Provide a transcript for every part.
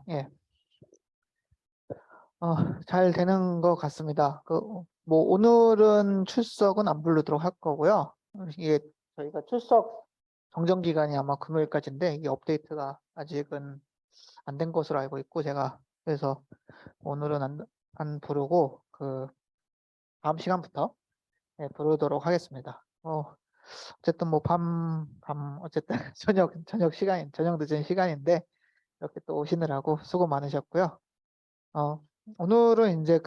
예. 잘 되는 것 같습니다. 뭐, 오늘은 출석은 안 부르도록 할 거고요. 이게 저희가 출석 정정 기간이 아마 금요일까지인데, 이게 업데이트가 아직은 안 된 것으로 알고 있고, 제가 그래서 오늘은 안 부르고, 다음 시간부터 부르도록 하겠습니다. 어쨌든 뭐, 어쨌든 저녁 늦은 시간인데, 이렇게 또 오시느라고 수고 많으셨고요. 어, 오늘은 이제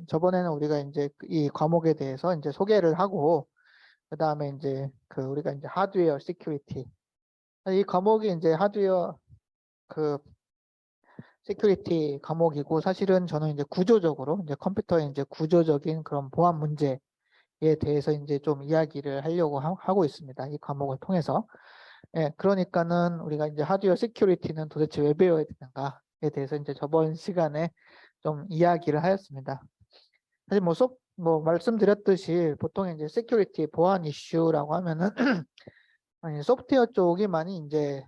저번에는 우리가 이제 이 과목에 대해서 이제 소개를 하고, 그 다음에 이제 우리가 이제 하드웨어 시큐리티. 이 과목이 이제 하드웨어 그 시큐리티 과목이고, 사실은 저는 이제 구조적으로 이제 컴퓨터의 이제 구조적인 그런 보안 문제에 대해서 이제 좀 이야기를 하려고 하고 있습니다. 이 과목을 통해서. 예, 그러니까는 우리가 이제 하드웨어 시큐리티는 도대체 왜 배워야 되는가에 대해서 이제 저번 시간에 좀 이야기를 하였습니다. 사실 뭐 말씀드렸듯이 보통 이제 시큐리티 보안 이슈라고 하면은 아니, 소프트웨어 쪽이 많이 이제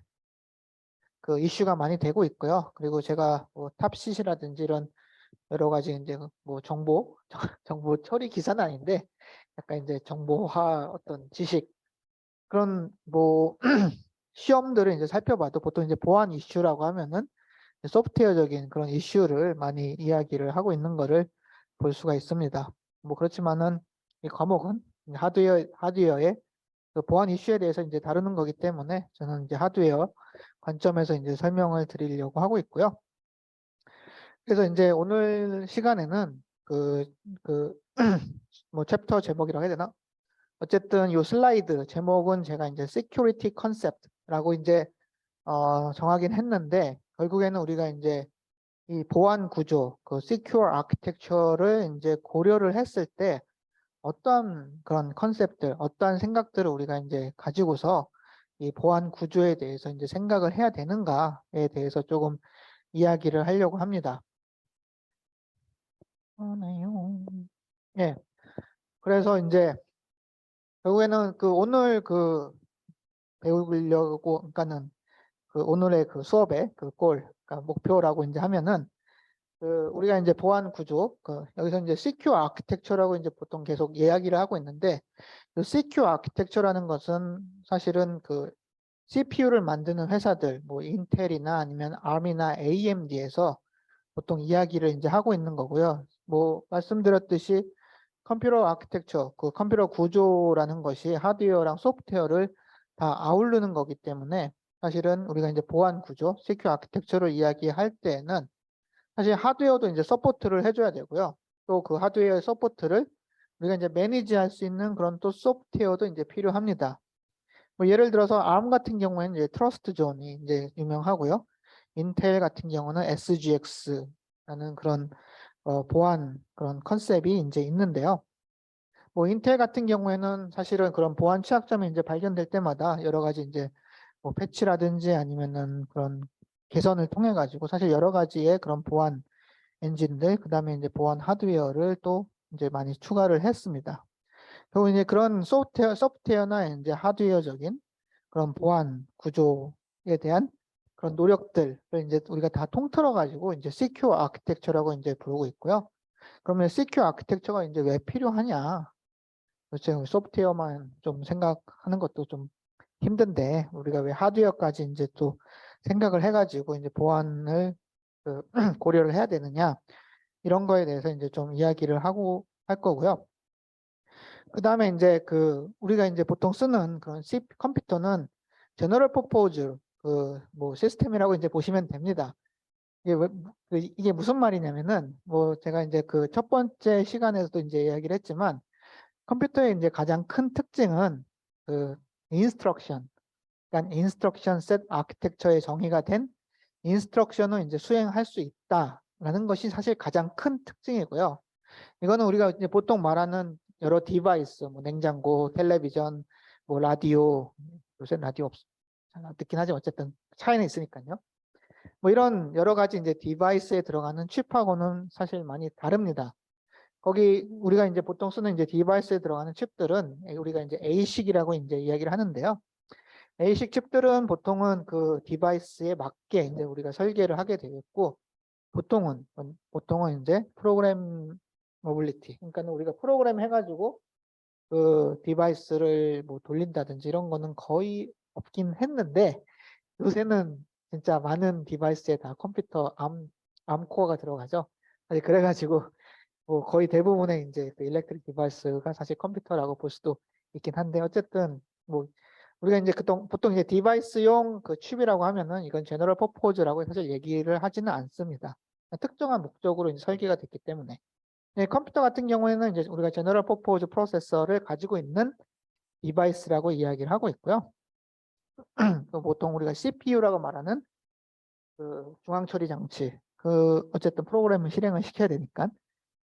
그 이슈가 많이 되고 있고요. 그리고 제가 뭐 탑시시라든지 이런 여러 가지 이제 뭐 정보 처리 기사는 아닌데 약간 이제 정보화 어떤 지식 그런 뭐 시험들을 이제 살펴봐도 보통 이제 보안 이슈라고 하면은 소프트웨어적인 그런 이슈를 많이 이야기를 하고 있는 거를 볼 수가 있습니다. 뭐 그렇지만은 이 과목은 하드웨어의 그 보안 이슈에 대해서 이제 다루는 거기 때문에 저는 이제 하드웨어 관점에서 이제 설명을 드리려고 하고 있고요. 그래서 이제 오늘 시간에는 뭐 챕터 제목이라고 해야 되나? 어쨌든 요 슬라이드 제목은 제가 이제 Security Concept라고 이제 정하긴 했는데 결국에는 우리가 이제 이 보안 구조, Secure Architecture를 이제 고려를 했을 때 어떠한 그런 컨셉들, 어떠한 생각들을 우리가 이제 가지고서 이 보안 구조에 대해서 이제 생각을 해야 되는가에 대해서 조금 이야기를 하려고 합니다. 예. 그래서 이제 결국에는 오늘 배우려고, 그러니까는 오늘의 수업의 그러니까 목표라고 이제 하면은 우리가 이제 보안 구조, 여기서 이제 Secure Architecture라고 이제 보통 계속 이야기를 하고 있는데, Secure Architecture라는 것은 사실은 CPU를 만드는 회사들, 뭐 인텔이나 아니면 ARM이나 AMD에서 보통 이야기를 이제 하고 있는 거고요. 뭐 말씀드렸듯이 컴퓨터 아키텍처, 컴퓨터 구조라는 것이 하드웨어랑 소프트웨어를 다 아우르는 거기 때문에 사실은 우리가 이제 보안 구조, 시큐 아키텍처를 이야기할 때는 사실 하드웨어도 이제 서포트를 해줘야 되고요. 또 그 하드웨어의 서포트를 우리가 이제 매니지할 수 있는 그런 또 소프트웨어도 이제 필요합니다. 뭐 예를 들어서 ARM 같은 경우에는 이제 트러스트 존이 이제 유명하고요. 인텔 같은 경우는 SGX라는 그런 보안 그런 컨셉이 이제 있는데요. 뭐 인텔 같은 경우에는 사실은 그런 보안 취약점이 이제 발견될 때마다 여러 가지 이제 뭐 패치라든지 아니면은 그런 개선을 통해 가지고 사실 여러 가지의 그런 보안 엔진들 그다음에 이제 보안 하드웨어를 또 이제 많이 추가를 했습니다. 그리고 이제 그런 소프트웨어나 이제 하드웨어적인 그런 보안 구조에 대한 그런 노력들을 이제 우리가 다 통틀어 가지고 이제 시큐어 아키텍처라고 이제 부르고 있고요. 그러면 시큐어 아키텍처가 이제 왜 필요하냐? 도대체 소프트웨어만 좀 생각하는 것도 좀 힘든데 우리가 왜 하드웨어까지 이제 또 생각을 해가지고 이제 보안을 고려를 해야 되느냐 이런 거에 대해서 이제 좀 이야기를 하고 할 거고요. 그 다음에 이제 우리가 이제 보통 쓰는 그런 컴퓨터는 제너럴 퍼포즈 뭐 시스템이라고 이제 보시면 됩니다. 이게 무슨 말이냐면은 뭐 제가 이제 첫 번째 시간에서도 이제 이야기를 했지만 컴퓨터의 이제 가장 큰 특징은 인스트럭션, 그러니까 인스트럭션 셋 아키텍처에 정의가 된 인스트럭션을 이제 수행할 수 있다라는 것이 사실 가장 큰 특징이고요. 이거는 우리가 이제 보통 말하는 여러 디바이스, 뭐 냉장고, 텔레비전, 뭐 라디오, 요새 라디오 잘 안 듣긴 하지만 어쨌든 차이는 있으니까요. 뭐 이런 여러 가지 이제 디바이스에 들어가는 칩하고는 사실 많이 다릅니다. 거기 우리가 이제 보통 쓰는 이제 디바이스에 들어가는 칩들은 우리가 이제 A식이라고 이제 이야기를 하는데요. ASIC 칩들은 보통은 그 디바이스에 맞게 이제 우리가 설계를 하게 되겠고, 보통은 이제 프로그램 모빌리티, 그러니까 우리가 프로그램 해가지고 그 디바이스를 뭐 돌린다든지 이런 거는 거의 없긴 했는데, 요새는 진짜 많은 디바이스에 다 컴퓨터 암코어가 들어가죠. 아니, 그래가지고 뭐 거의 대부분의 이제 그 일렉트릭 디바이스가 사실 컴퓨터라고 볼 수도 있긴 한데, 어쨌든 뭐 우리가 이제 보통 이제 디바이스용 그 칩이라고 하면은 이건 제너럴 퍼포즈라고 사실 얘기를 하지는 않습니다. 특정한 목적으로 이제 설계가 됐기 때문에. 네, 컴퓨터 같은 경우에는 이제 우리가 제너럴 퍼포즈 프로세서를 가지고 있는 디바이스라고 이야기를 하고 있고요. 보통 우리가 CPU라고 말하는 그 중앙 처리 장치, 그 어쨌든 프로그램을 실행을 시켜야 되니까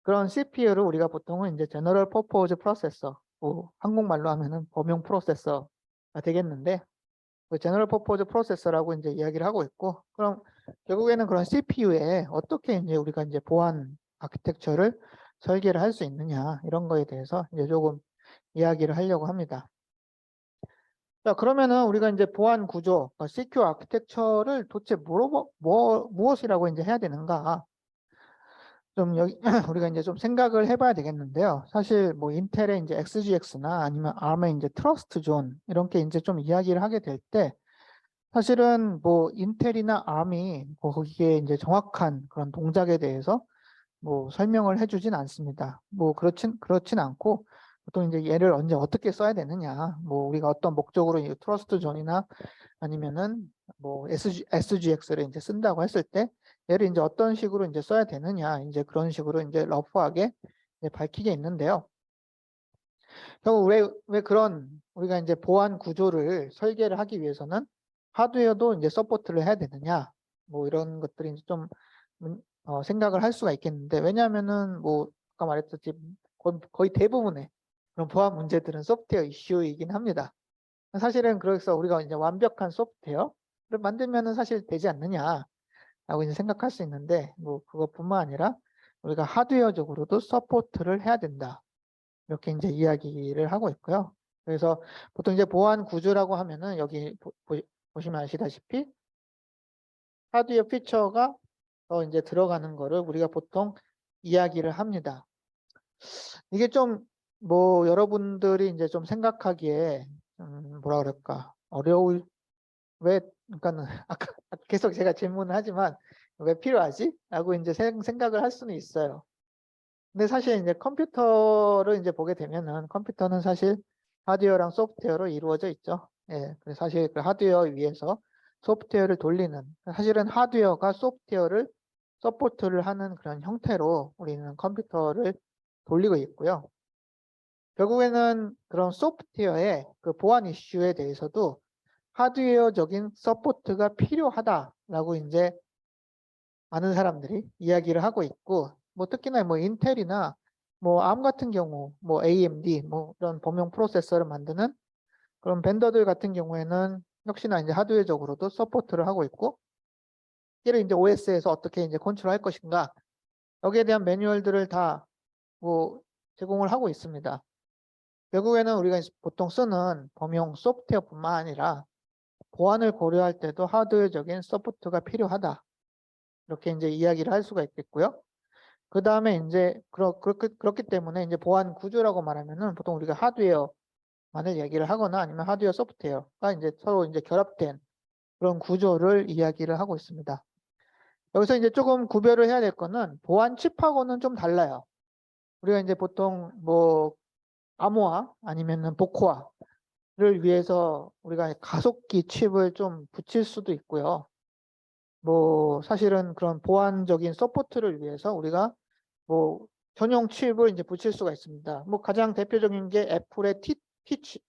그런 CPU를 우리가 보통은 이제 제너럴 퍼포즈 프로세서, 뭐 한국말로 하면은 범용 프로세서가 되겠는데, 그 제너럴 퍼포즈 프로세서라고 이제 이야기를 하고 있고, 그럼 결국에는 그런 CPU에 어떻게 이제 우리가 이제 보안 아키텍처를 설계를 할 수 있느냐, 이런 거에 대해서 이제 조금 이야기를 하려고 합니다. 자, 그러면은 우리가 이제 보안 구조, CQ 아키텍처를 도대체 무엇이라고 이제 해야 되는가? 좀 여기 우리가 이제 좀 생각을 해봐야 되겠는데요. 사실 뭐 인텔의 이제 XGX나 아니면 ARM의 이제 트러스트 존 이렇게 이제 좀 이야기를 하게 될 때, 사실은 뭐 인텔이나 ARM이 뭐 거기에 이제 정확한 그런 동작에 대해서 뭐 설명을 해주진 않습니다. 뭐 그렇진 않고, 보통 이제 얘를 언제 어떻게 써야 되느냐, 뭐 우리가 어떤 목적으로 이 트러스트 존이나 아니면은 뭐 SGX를 이제 쓴다고 했을 때 얘를 이제 어떤 식으로 이제 써야 되느냐, 이제 그런 식으로 이제 러프하게 이제 밝히게 있는데요. 결국 왜 그런 우리가 이제 보안 구조를 설계를 하기 위해서는 하드웨어도 이제 서포트를 해야 되느냐, 뭐 이런 것들이 이제 좀 생각을 할 수가 있겠는데, 왜냐하면은 뭐 아까 말했듯이 거의 대부분의 그런 보안 문제들은 소프트웨어 이슈이긴 합니다. 사실은 그래서 우리가 이제 완벽한 소프트웨어를 만들면은 사실 되지 않느냐라고 이제 생각할 수 있는데, 뭐 그것뿐만 아니라 우리가 하드웨어적으로도 서포트를 해야 된다, 이렇게 이제 이야기를 하고 있고요. 그래서 보통 이제 보안 구조라고 하면은 여기 보시면 아시다시피 하드웨어 피처가 더 이제 들어가는 거를 우리가 보통 이야기를 합니다. 이게 좀 뭐 여러분들이 이제 좀 생각하기에 뭐라 그럴까 어려울, 왜, 그러니까는 아까 계속 제가 질문을 하지만 왜 필요하지? 라고 이제 생각을 할 수는 있어요. 근데 사실 이제 컴퓨터를 이제 보게 되면은 컴퓨터는 사실 하드웨어랑 소프트웨어로 이루어져 있죠. 예, 그래서 사실 그 하드웨어 위에서 소프트웨어를 돌리는, 사실은 하드웨어가 소프트웨어를 서포트를 하는 그런 형태로 우리는 컴퓨터를 돌리고 있고요. 결국에는 그런 소프트웨어의 그 보안 이슈에 대해서도 하드웨어적인 서포트가 필요하다라고 이제 많은 사람들이 이야기를 하고 있고, 뭐 특히나 뭐 인텔이나 뭐 ARM 같은 경우, 뭐 AMD 뭐 이런 범용 프로세서를 만드는 그런 벤더들 같은 경우에는 역시나 이제 하드웨어적으로도 서포트를 하고 있고, 이를 이제 OS에서 어떻게 이제 컨트롤할 것인가, 여기에 대한 매뉴얼들을 다 뭐 제공을 하고 있습니다. 결국에는 우리가 보통 쓰는 범용 소프트웨어뿐만 아니라 보안을 고려할 때도 하드웨어적인 서포트가 필요하다, 이렇게 이제 이야기를 할 수가 있겠고요. 그 다음에 이제 그렇기 때문에 이제 보안 구조라고 말하면은 보통 우리가 하드웨어만을 얘기를 하거나 아니면 하드웨어 소프트웨어가 이제 서로 이제 결합된 그런 구조를 이야기를 하고 있습니다. 여기서 이제 조금 구별을 해야 될 거는 보안 칩하고는 좀 달라요. 우리가 이제 보통 뭐 암호화 아니면은 복호화를 위해서 우리가 가속기 칩을 좀 붙일 수도 있고요. 뭐 사실은 그런 보안적인 서포트를 위해서 우리가 뭐 전용 칩을 이제 붙일 수가 있습니다. 뭐 가장 대표적인 게 애플의 T2,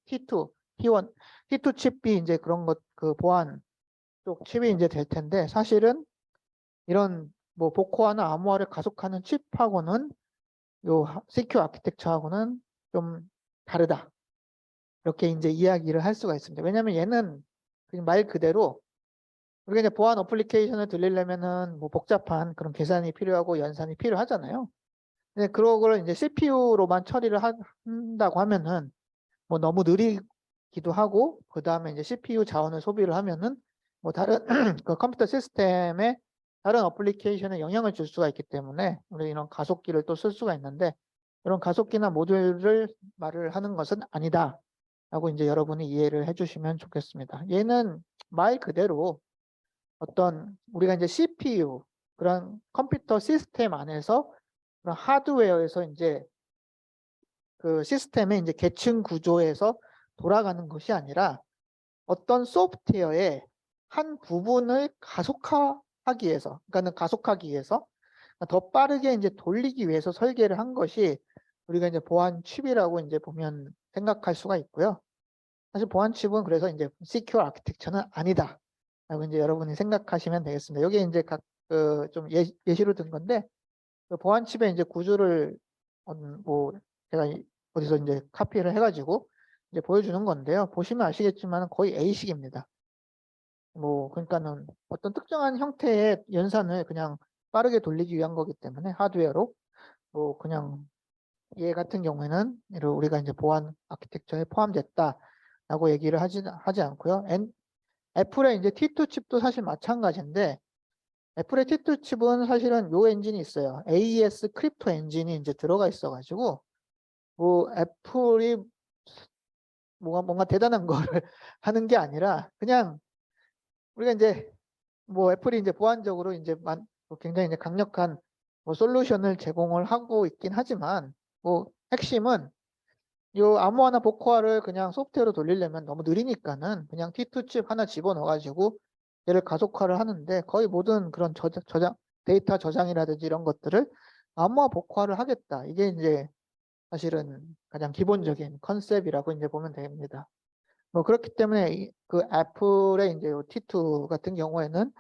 T1, T2 칩이 이제 그런 것, 그 보안 쪽 칩이 이제 될 텐데, 사실은 이런 뭐 복호화나 암호화를 가속하는 칩하고는 요 CQ 아키텍처하고는 좀 다르다, 이렇게 이제 이야기를 할 수가 있습니다. 왜냐하면 얘는 그냥 말 그대로 우리가 이제 보안 어플리케이션을 돌리려면은 뭐 복잡한 그런 계산이 필요하고 연산이 필요하잖아요. 근데 그런 걸 이제 CPU로만 처리를 한다고 하면은 뭐 너무 기도 하고 그 다음에 이제 CPU 자원을 소비를 하면은 뭐 다른 그 컴퓨터 시스템에 다른 어플리케이션에 영향을 줄 수가 있기 때문에 우리 이런 가속기를 또 쓸 수가 있는데 이런 가속기나 모듈을 말을 하는 것은 아니다 라고 이제 여러분이 이해를 해주시면 좋겠습니다. 얘는 말 그대로 어떤 우리가 이제 CPU 그런 컴퓨터 시스템 안에서 그런 하드웨어에서 이제 그 시스템의 이제 계층 구조에서 돌아가는 것이 아니라 어떤 소프트웨어의 한 부분을 가속화하기 위해서, 그러니까는 가속하기 위해서 더 빠르게 이제 돌리기 위해서 설계를 한 것이 우리가 이제 보안 칩이라고 이제 보면 생각할 수가 있고요. 사실 보안 칩은 그래서 이제 시큐어 아키텍처는 아니다. 라고 이제 여러분이 생각하시면 되겠습니다. 여기 이제 각 좀 예시로 든 건데 그 보안 칩의 이제 구조를 뭐 제가 어디서 이제 카피를 해가지고 이제 보여주는 건데요. 보시면 아시겠지만 거의 A식입니다. 뭐 그러니까는 어떤 특정한 형태의 연산을 그냥 빠르게 돌리기 위한 거기 때문에 하드웨어로 뭐 그냥 얘 같은 경우에는 우리가 이제 보안 아키텍처에 포함됐다라고 얘기를 하지 않고요. 애플의 이제 T2 칩도 사실 마찬가지인데 애플의 T2 칩은 사실은 요 엔진이 있어요. AES 크립토 엔진이 이제 들어가 있어가지고 뭐 애플이 뭔가 대단한 거를 하는 게 아니라 그냥 우리가 이제 뭐 애플이 이제 보안적으로 이제 굉장히 이제 강력한 뭐 솔루션을 제공을 하고 있긴 하지만 뭐 핵심은 요 아무하나 보코아를 그냥 소프트웨어로 돌리려면 너무 느리니까는 그냥 T2 칩 하나 집어넣어가지고 얘를 가속화를 하는데 거의 모든 그런 데이터 저장이라든지 이런 것들을 암호화 복화를 하겠다. 이게 이제 사실은 가장 기본적인 컨셉이라고 이제 보면 됩니다. 뭐 그렇기 때문에 그 애플의 이제 T2 같은 경우에는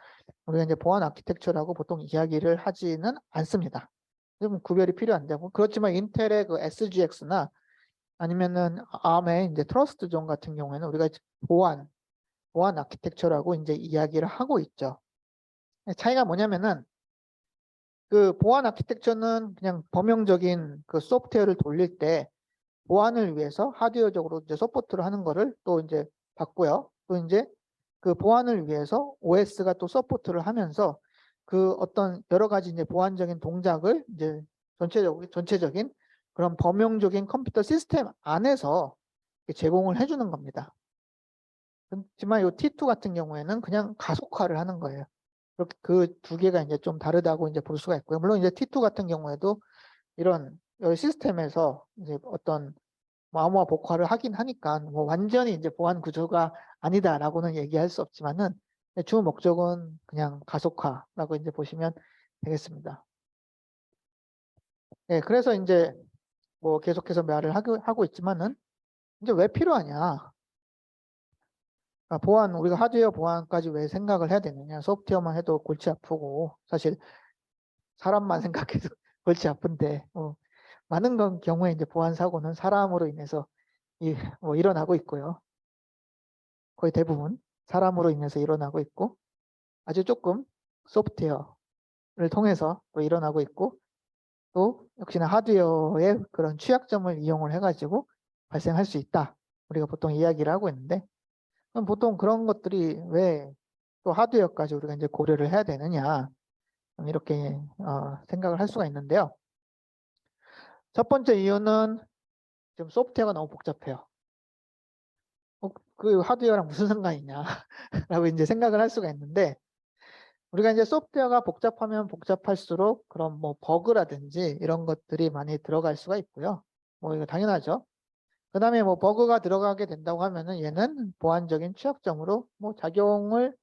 우리가 이제 보안 아키텍처라고 보통 이야기를 하지는 않습니다. 좀 구별이 필요한데 뭐 그렇지만 인텔의 그 SGX나 아니면은 ARM의 이제 트러스트 존 같은 경우에는 우리가 보안 아키텍처라고 이제 이야기를 하고 있죠. 차이가 뭐냐면은 그 보안 아키텍처는 그냥 범용적인 그 소프트웨어를 돌릴 때 보안을 위해서 하드웨어적으로 이제 서포트를 하는 거를 또 이제 받고요. 또 이제 그 보안을 위해서 OS가 또 서포트를 하면서 그 어떤 여러 가지 이제 보안적인 동작을 이제 전체적인 그런 범용적인 컴퓨터 시스템 안에서 제공을 해주는 겁니다. 그렇지만 이 T2 같은 경우에는 그냥 가속화를 하는 거예요. 그렇게 그 두 개가 이제 좀 다르다고 이제 볼 수가 있고요. 물론 이제 T2 같은 경우에도 이런 여러 시스템에서 이제 어떤 뭐 암호화 복화를 하긴 하니까 뭐 완전히 이제 보안 구조가 아니다라고는 얘기할 수 없지만은 주 목적은 그냥 가속화라고 이제 보시면 되겠습니다. 네, 그래서 이제 뭐 계속해서 말을 하고 있지만은 이제 왜 필요하냐? 보안, 우리가 하드웨어 보안까지 왜 생각을 해야 되느냐? 소프트웨어만 해도 골치 아프고, 사실 사람만 생각해도 골치 아픈데, 많은 경우에 이제 보안 사고는 사람으로 인해서 뭐 일어나고 있고요. 거의 대부분 사람으로 인해서 일어나고 있고, 아주 조금 소프트웨어를 통해서 또 일어나고 있고, 또 역시나 하드웨어의 그런 취약점을 이용을 해가지고 발생할 수 있다. 우리가 보통 이야기를 하고 있는데, 그럼 보통 그런 것들이 왜 또 하드웨어까지 우리가 이제 고려를 해야 되느냐 이렇게 생각을 할 수가 있는데요. 첫 번째 이유는 지금 소프트웨어가 너무 복잡해요. 그 하드웨어랑 무슨 상관이냐 라고 이제 생각을 할 수가 있는데 우리가 이제 소프트웨어가 복잡하면 복잡할수록 그런 뭐 버그라든지 이런 것들이 많이 들어갈 수가 있고요. 뭐 이거 당연하죠. 그 다음에 뭐 버그가 들어가게 된다고 하면은 얘는 보안적인 취약점으로 뭐 작용을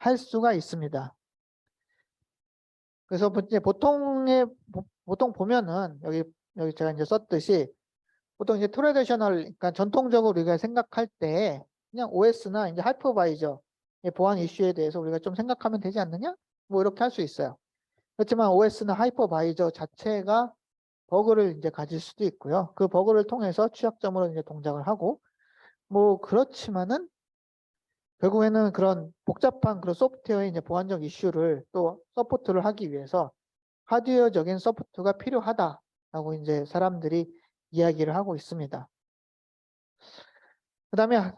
할 수가 있습니다. 그래서 이제 보통 보면은 여기 제가 이제 썼듯이 보통 이제 트레디셔널, 그러니까 전통적으로 우리가 생각할 때 그냥 OS나 이제 하이퍼바이저의 보안 이슈에 대해서 우리가 좀 생각하면 되지 않느냐? 뭐 이렇게 할 수 있어요. 그렇지만 OS나 하이퍼바이저 자체가 버그를 이제 가질 수도 있고요. 그 버그를 통해서 취약점으로 이제 동작을 하고 뭐 그렇지만은 결국에는 그런 복잡한 그런 소프트웨어의 이제 보안적 이슈를 또 서포트를 하기 위해서 하드웨어적인 서포트가 필요하다라고 이제 사람들이 이야기를 하고 있습니다. 그다음에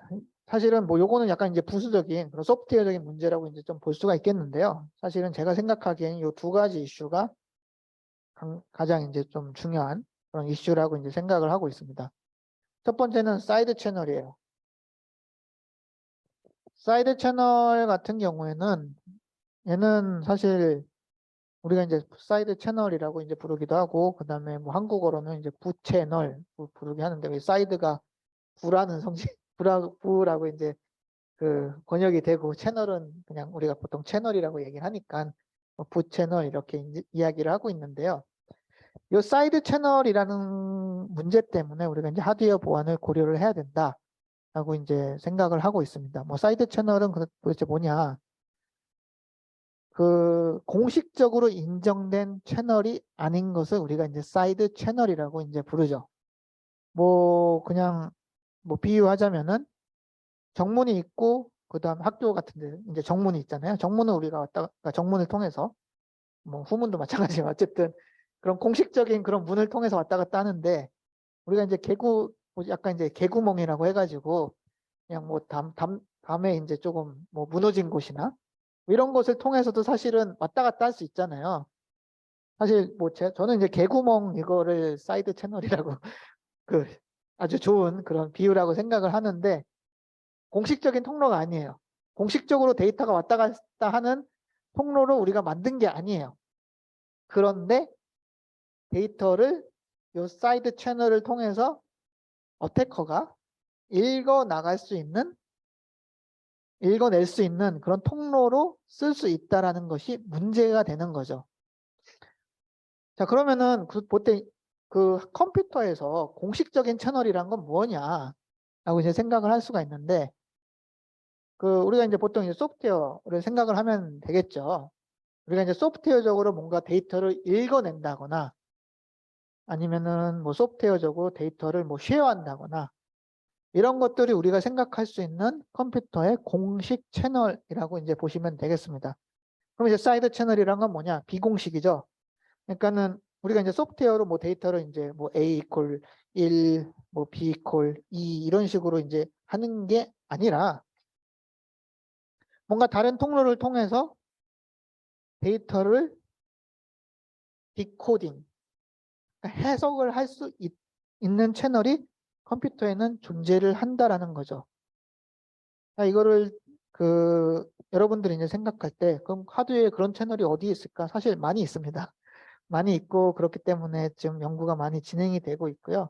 사실은 뭐 요거는 약간 이제 부수적인 그런 소프트웨어적인 문제라고 이제 좀 볼 수가 있겠는데요. 사실은 제가 생각하기에는 요 두 가지 이슈가 가장 이제 좀 중요한 그런 이슈라고 이제 생각을 하고 있습니다. 첫 번째는 사이드 채널이에요. 사이드 채널 같은 경우에는 얘는 사실 우리가 이제 사이드 채널이라고 이제 부르기도 하고, 그 다음에 뭐 한국어로는 이제 부채널 부르게 하는데, 왜 사이드가 부라는 성질, 부라고 이제 그 번역이 되고, 채널은 그냥 우리가 보통 채널이라고 얘기를 하니까 뭐 부채널 이렇게 이제 이야기를 하고 있는데요. 이 사이드 채널이라는 문제 때문에 우리가 이제 하드웨어 보안을 고려를 해야 된다라고 이제 생각을 하고 있습니다. 뭐 사이드 채널은 도대체 뭐냐? 그 공식적으로 인정된 채널이 아닌 것을 우리가 이제 사이드 채널이라고 이제 부르죠. 뭐 그냥 뭐 비유하자면은 정문이 있고 그다음 학교 같은데 이제 정문이 있잖아요. 정문은 우리가 그러니까 정문을 통해서 뭐 후문도 마찬가지지만 어쨌든 그런 공식적인 그런 문을 통해서 왔다 갔다 하는데, 우리가 이제 뭐 약간 이제 개구멍이라고 해가지고 그냥 뭐 담에 이제 조금 뭐 무너진 곳이나 이런 것을 통해서도 사실은 왔다 갔다 할 수 있잖아요. 사실 뭐 저는 이제 개구멍 이거를 사이드 채널이라고 그 아주 좋은 그런 비유라고 생각을 하는데, 공식적인 통로가 아니에요. 공식적으로 데이터가 왔다 갔다 하는 통로를 우리가 만든 게 아니에요. 그런데 데이터를 요 사이드 채널을 통해서 어태커가 읽어낼 수 있는 그런 통로로 쓸 수 있다라는 것이 문제가 되는 거죠. 자, 그러면은 보통 그 컴퓨터에서 공식적인 채널이란 건 뭐냐라고 이제 생각을 할 수가 있는데, 그 우리가 이제 보통 이제 소프트웨어를 생각을 하면 되겠죠. 우리가 이제 소프트웨어적으로 뭔가 데이터를 읽어낸다거나 아니면은 뭐 소프트웨어적으로 데이터를 뭐 쉐어한다거나 이런 것들이 우리가 생각할 수 있는 컴퓨터의 공식 채널이라고 이제 보시면 되겠습니다. 그럼 이제 사이드 채널이란 건 뭐냐? 비공식이죠. 그러니까는 우리가 이제 소프트웨어로 뭐 데이터를 이제 뭐 A 이퀄 1, 뭐 B 이퀄 2 이런 식으로 이제 하는 게 아니라 뭔가 다른 통로를 통해서 데이터를 디코딩, 그러니까 해석을 할 수 있는 채널이 컴퓨터에는 존재를 한다라는 거죠. 이거를 여러분들이 이제 생각할 때 그럼 하드웨어에 그런 채널이 어디 있을까? 사실 많이 있습니다. 많이 있고 그렇기 때문에 지금 연구가 많이 진행이 되고 있고요.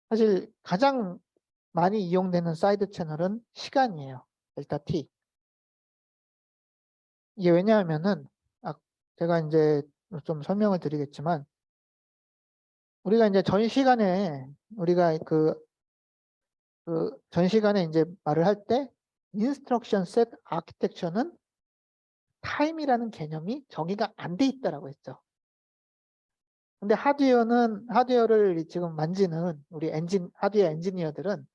사실 가장 많이 이용되는 사이드 채널은 시간이에요. 델타 T. 이게 왜냐하면은 제가 이제 좀 설명을 드리겠지만, 우리가 이제 전 시간에 우리가 전 시간에 이제 말을 할 때 인스트럭션 셋 아키텍처는 타임이라는 개념이 정의가 안 돼 있다라고 했죠. 근데 하드웨어를 지금 만지는 우리 하드웨어 엔지니어들은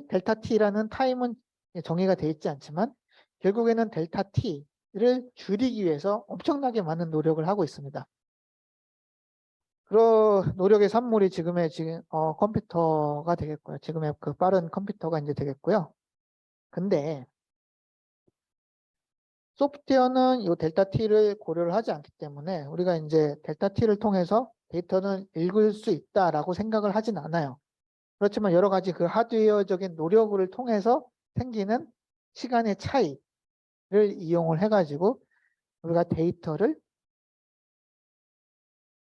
델타 T라는 타임은 정의가 돼 있지 않지만 결국에는 델타 T를 줄이기 위해서 엄청나게 많은 노력을 하고 있습니다. 그런 노력의 산물이 지금 컴퓨터가 되겠고요. 지금의 그 빠른 컴퓨터가 이제 되겠고요. 근데 소프트웨어는 이 델타 T를 고려를 하지 않기 때문에 우리가 이제 델타 T를 통해서 데이터는 읽을 수 있다라고 생각을 하진 않아요. 그렇지만 여러 가지 그 하드웨어적인 노력을 통해서 생기는 시간의 차이를 이용을 해가지고 우리가 데이터를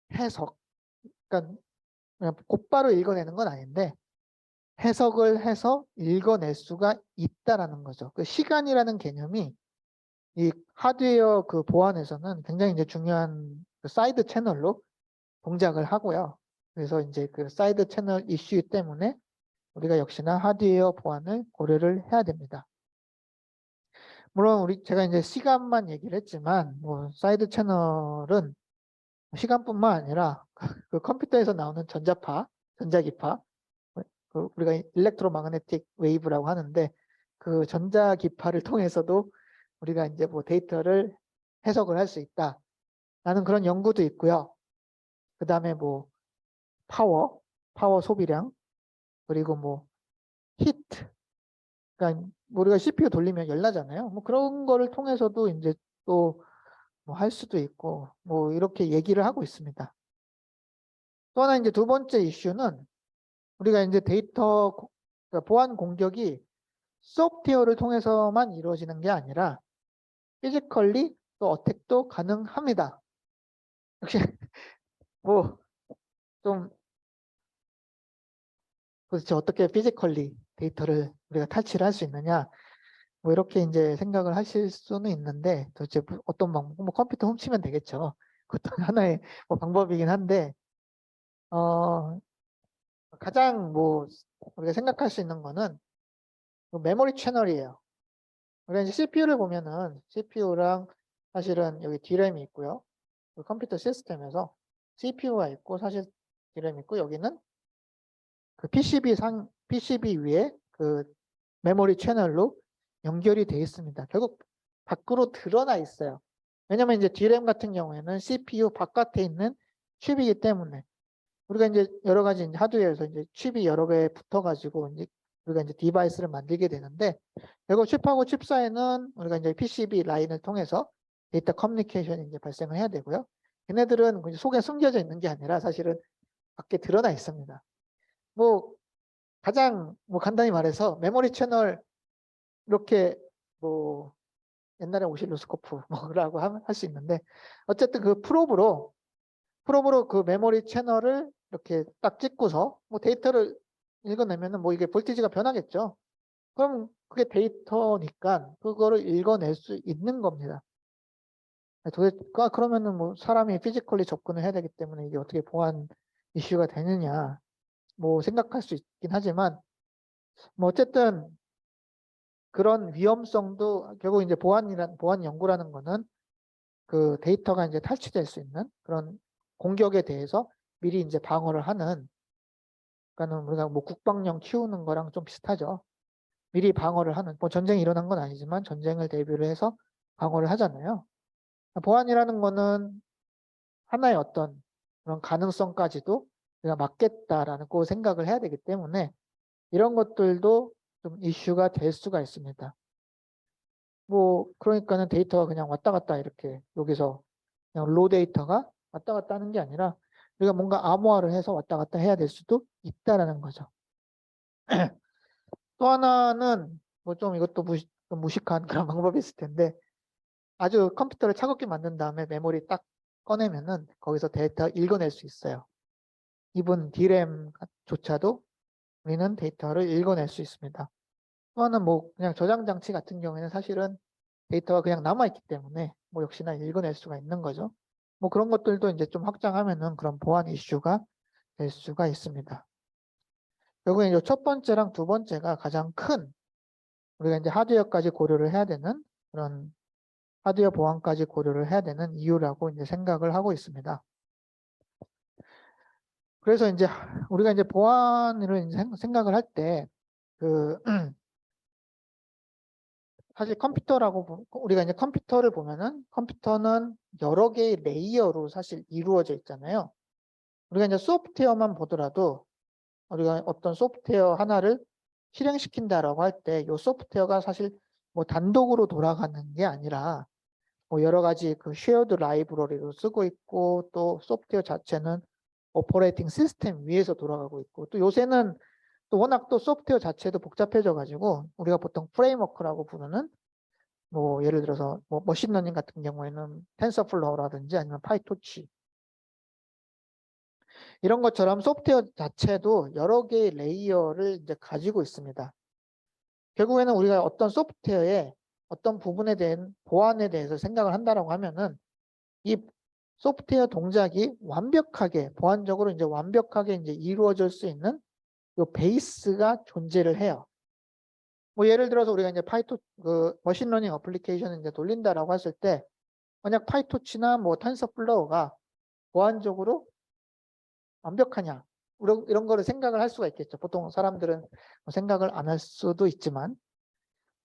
그러니까 그냥 곧바로 읽어내는 건 아닌데 해석을 해서 읽어낼 수가 있다라는 거죠. 그 시간이라는 개념이 이 하드웨어 그 보안에서는 굉장히 이제 중요한 그 사이드 채널로 동작을 하고요. 그래서 이제 그 사이드 채널 이슈 때문에 우리가 역시나 하드웨어 보안을 고려를 해야 됩니다. 물론 제가 이제 시간만 얘기를 했지만 뭐 사이드 채널은 시간뿐만 아니라 그 컴퓨터에서 나오는 전자기파, 우리가 일렉트로마그네틱 웨이브라고 하는데 그 전자기파를 통해서도 우리가 이제 뭐 데이터를 해석을 할 수 있다라는 그런 연구도 있고요. 그 다음에 뭐 파워 소비량, 그리고 뭐 히트, 그러니까 우리가 CPU 돌리면 열나잖아요. 뭐 그런 거를 통해서도 이제 또 뭐 할 수도 있고 뭐 이렇게 얘기를 하고 있습니다. 또 하나 이제 두 번째 이슈는 우리가 이제 그러니까 보안 공격이 소프트웨어를 통해서만 이루어지는 게 아니라 피지컬리 또 어택도 가능합니다. 역시 뭐 좀 도대체 어떻게 피지컬리 데이터를 우리가 탈취를 할 수 있느냐 뭐 이렇게 이제 생각을 하실 수는 있는데 도대체 어떤 방법, 뭐 컴퓨터 훔치면 되겠죠. 그것도 하나의 뭐 방법이긴 한데 가장 뭐 우리가 생각할 수 있는 거는 그 메모리 채널이에요. 우리가 이제 CPU를 보면은 CPU랑 사실은 여기 D램이 있고요. 그 컴퓨터 시스템에서 CPU가 있고 사실 D램이 있고 여기는 그 PCB 위에 그 메모리 채널로 연결이 되어 있습니다. 결국 밖으로 드러나 있어요. 왜냐면 이제 D램 같은 경우에는 CPU 바깥에 있는 칩이기 때문에 우리가 이제 여러 가지 이제 하드웨어에서 이제 칩이 여러 개 붙어가지고 이제 우리가 이제 디바이스를 만들게 되는데 결국 칩하고 칩 사이는 우리가 이제 PCB 라인을 통해서 데이터 커뮤니케이션이 이제 발생을 해야 되고요. 얘네들은 속에 숨겨져 있는 게 아니라 사실은 밖에 드러나 있습니다. 뭐 가장 뭐 간단히 말해서 메모리 채널 이렇게 뭐 옛날에 오실로스코프 뭐라고 할 수 있는데 어쨌든 그 프로브로 그 메모리 채널을 이렇게 딱 찍고서 뭐 데이터를 읽어내면은 뭐 이게 볼티지가 변하겠죠. 그럼 그게 데이터니까 그거를 읽어낼 수 있는 겁니다. 그러면은 뭐 사람이 피지컬리 접근을 해야 되기 때문에 이게 어떻게 보안 이슈가 되느냐 뭐 생각할 수 있긴 하지만 뭐 어쨌든 그런 위험성도 결국 이제 보안 연구라는 거는 그 데이터가 이제 탈취될 수 있는 그런 공격에 대해서 미리 이제 방어를 하는, 그러니까는 우리가 뭐 국방력 키우는 거랑 좀 비슷하죠. 미리 방어를 하는, 뭐 전쟁이 일어난 건 아니지만 전쟁을 대비를 해서 방어를 하잖아요. 보안이라는 거는 하나의 어떤 그런 가능성까지도 우리가 막겠다라는 그 생각을 해야 되기 때문에 이런 것들도 좀 이슈가 될 수가 있습니다. 뭐 그러니까는 데이터가 그냥 왔다 갔다 이렇게 여기서 그냥 로 데이터가 왔다 갔다 하는 게 아니라 우리가 뭔가 암호화를 해서 왔다 갔다 해야 될 수도 있다라는 거죠. 또 하나는 뭐 좀 이것도 좀 무식한 그런 방법이 있을 텐데 아주 컴퓨터를 차갑게 만든 다음에 메모리 딱 꺼내면은 거기서 데이터 읽어낼 수 있어요. 이분 D램조차도 우리는 데이터를 읽어낼 수 있습니다. 또 하나는 뭐 그냥 저장 장치 같은 경우에는 사실은 데이터가 그냥 남아있기 때문에 뭐 역시나 읽어낼 수가 있는 거죠. 뭐 그런 것들도 이제 좀 확장하면은 그런 보안 이슈가 될 수가 있습니다. 결국에 이제 첫 번째랑 두 번째가 가장 큰 우리가 이제 하드웨어까지 고려를 해야 되는 그런 하드웨어 보안까지 고려를 해야 되는 이유라고 이제 생각을 하고 있습니다. 그래서 이제 우리가 이제 보안을 이제 생각을 할 때 그 사실 우리가 이제 컴퓨터를 보면은 컴퓨터는 여러 개의 레이어로 사실 이루어져 있잖아요. 우리가 이제 소프트웨어만 보더라도 우리가 어떤 소프트웨어 하나를 실행시킨다라고 할 때 이 소프트웨어가 사실 뭐 단독으로 돌아가는 게 아니라 뭐 여러 가지 그 쉐어드 라이브러리로 쓰고 있고 또 소프트웨어 자체는 오퍼레이팅 시스템 위에서 돌아가고 있고 또 요새는 또 워낙 또 소프트웨어 자체도 복잡해져 가지고 우리가 보통 프레임워크라고 부르는 뭐 예를 들어서 뭐 머신러닝 같은 경우에는 텐서플로우라든지 아니면 파이토치 이런 것처럼 소프트웨어 자체도 여러 개의 레이어를 이제 가지고 있습니다. 결국에는 우리가 어떤 소프트웨어의 어떤 부분에 대한 보안에 대해서 생각을 한다라고 하면은 이 소프트웨어 동작이 완벽하게 보안적으로 이제 완벽하게 이제 이루어질 수 있는 요 베이스가 존재를 해요. 뭐 예를 들어서 우리가 이제 그 머신러닝 어플리케이션을 이제 돌린다라고 했을 때 만약 파이토치나 뭐 텐서플로우가 보안적으로 완벽하냐 이런 거를 생각을 할 수가 있겠죠. 보통 사람들은 뭐 생각을 안 할 수도 있지만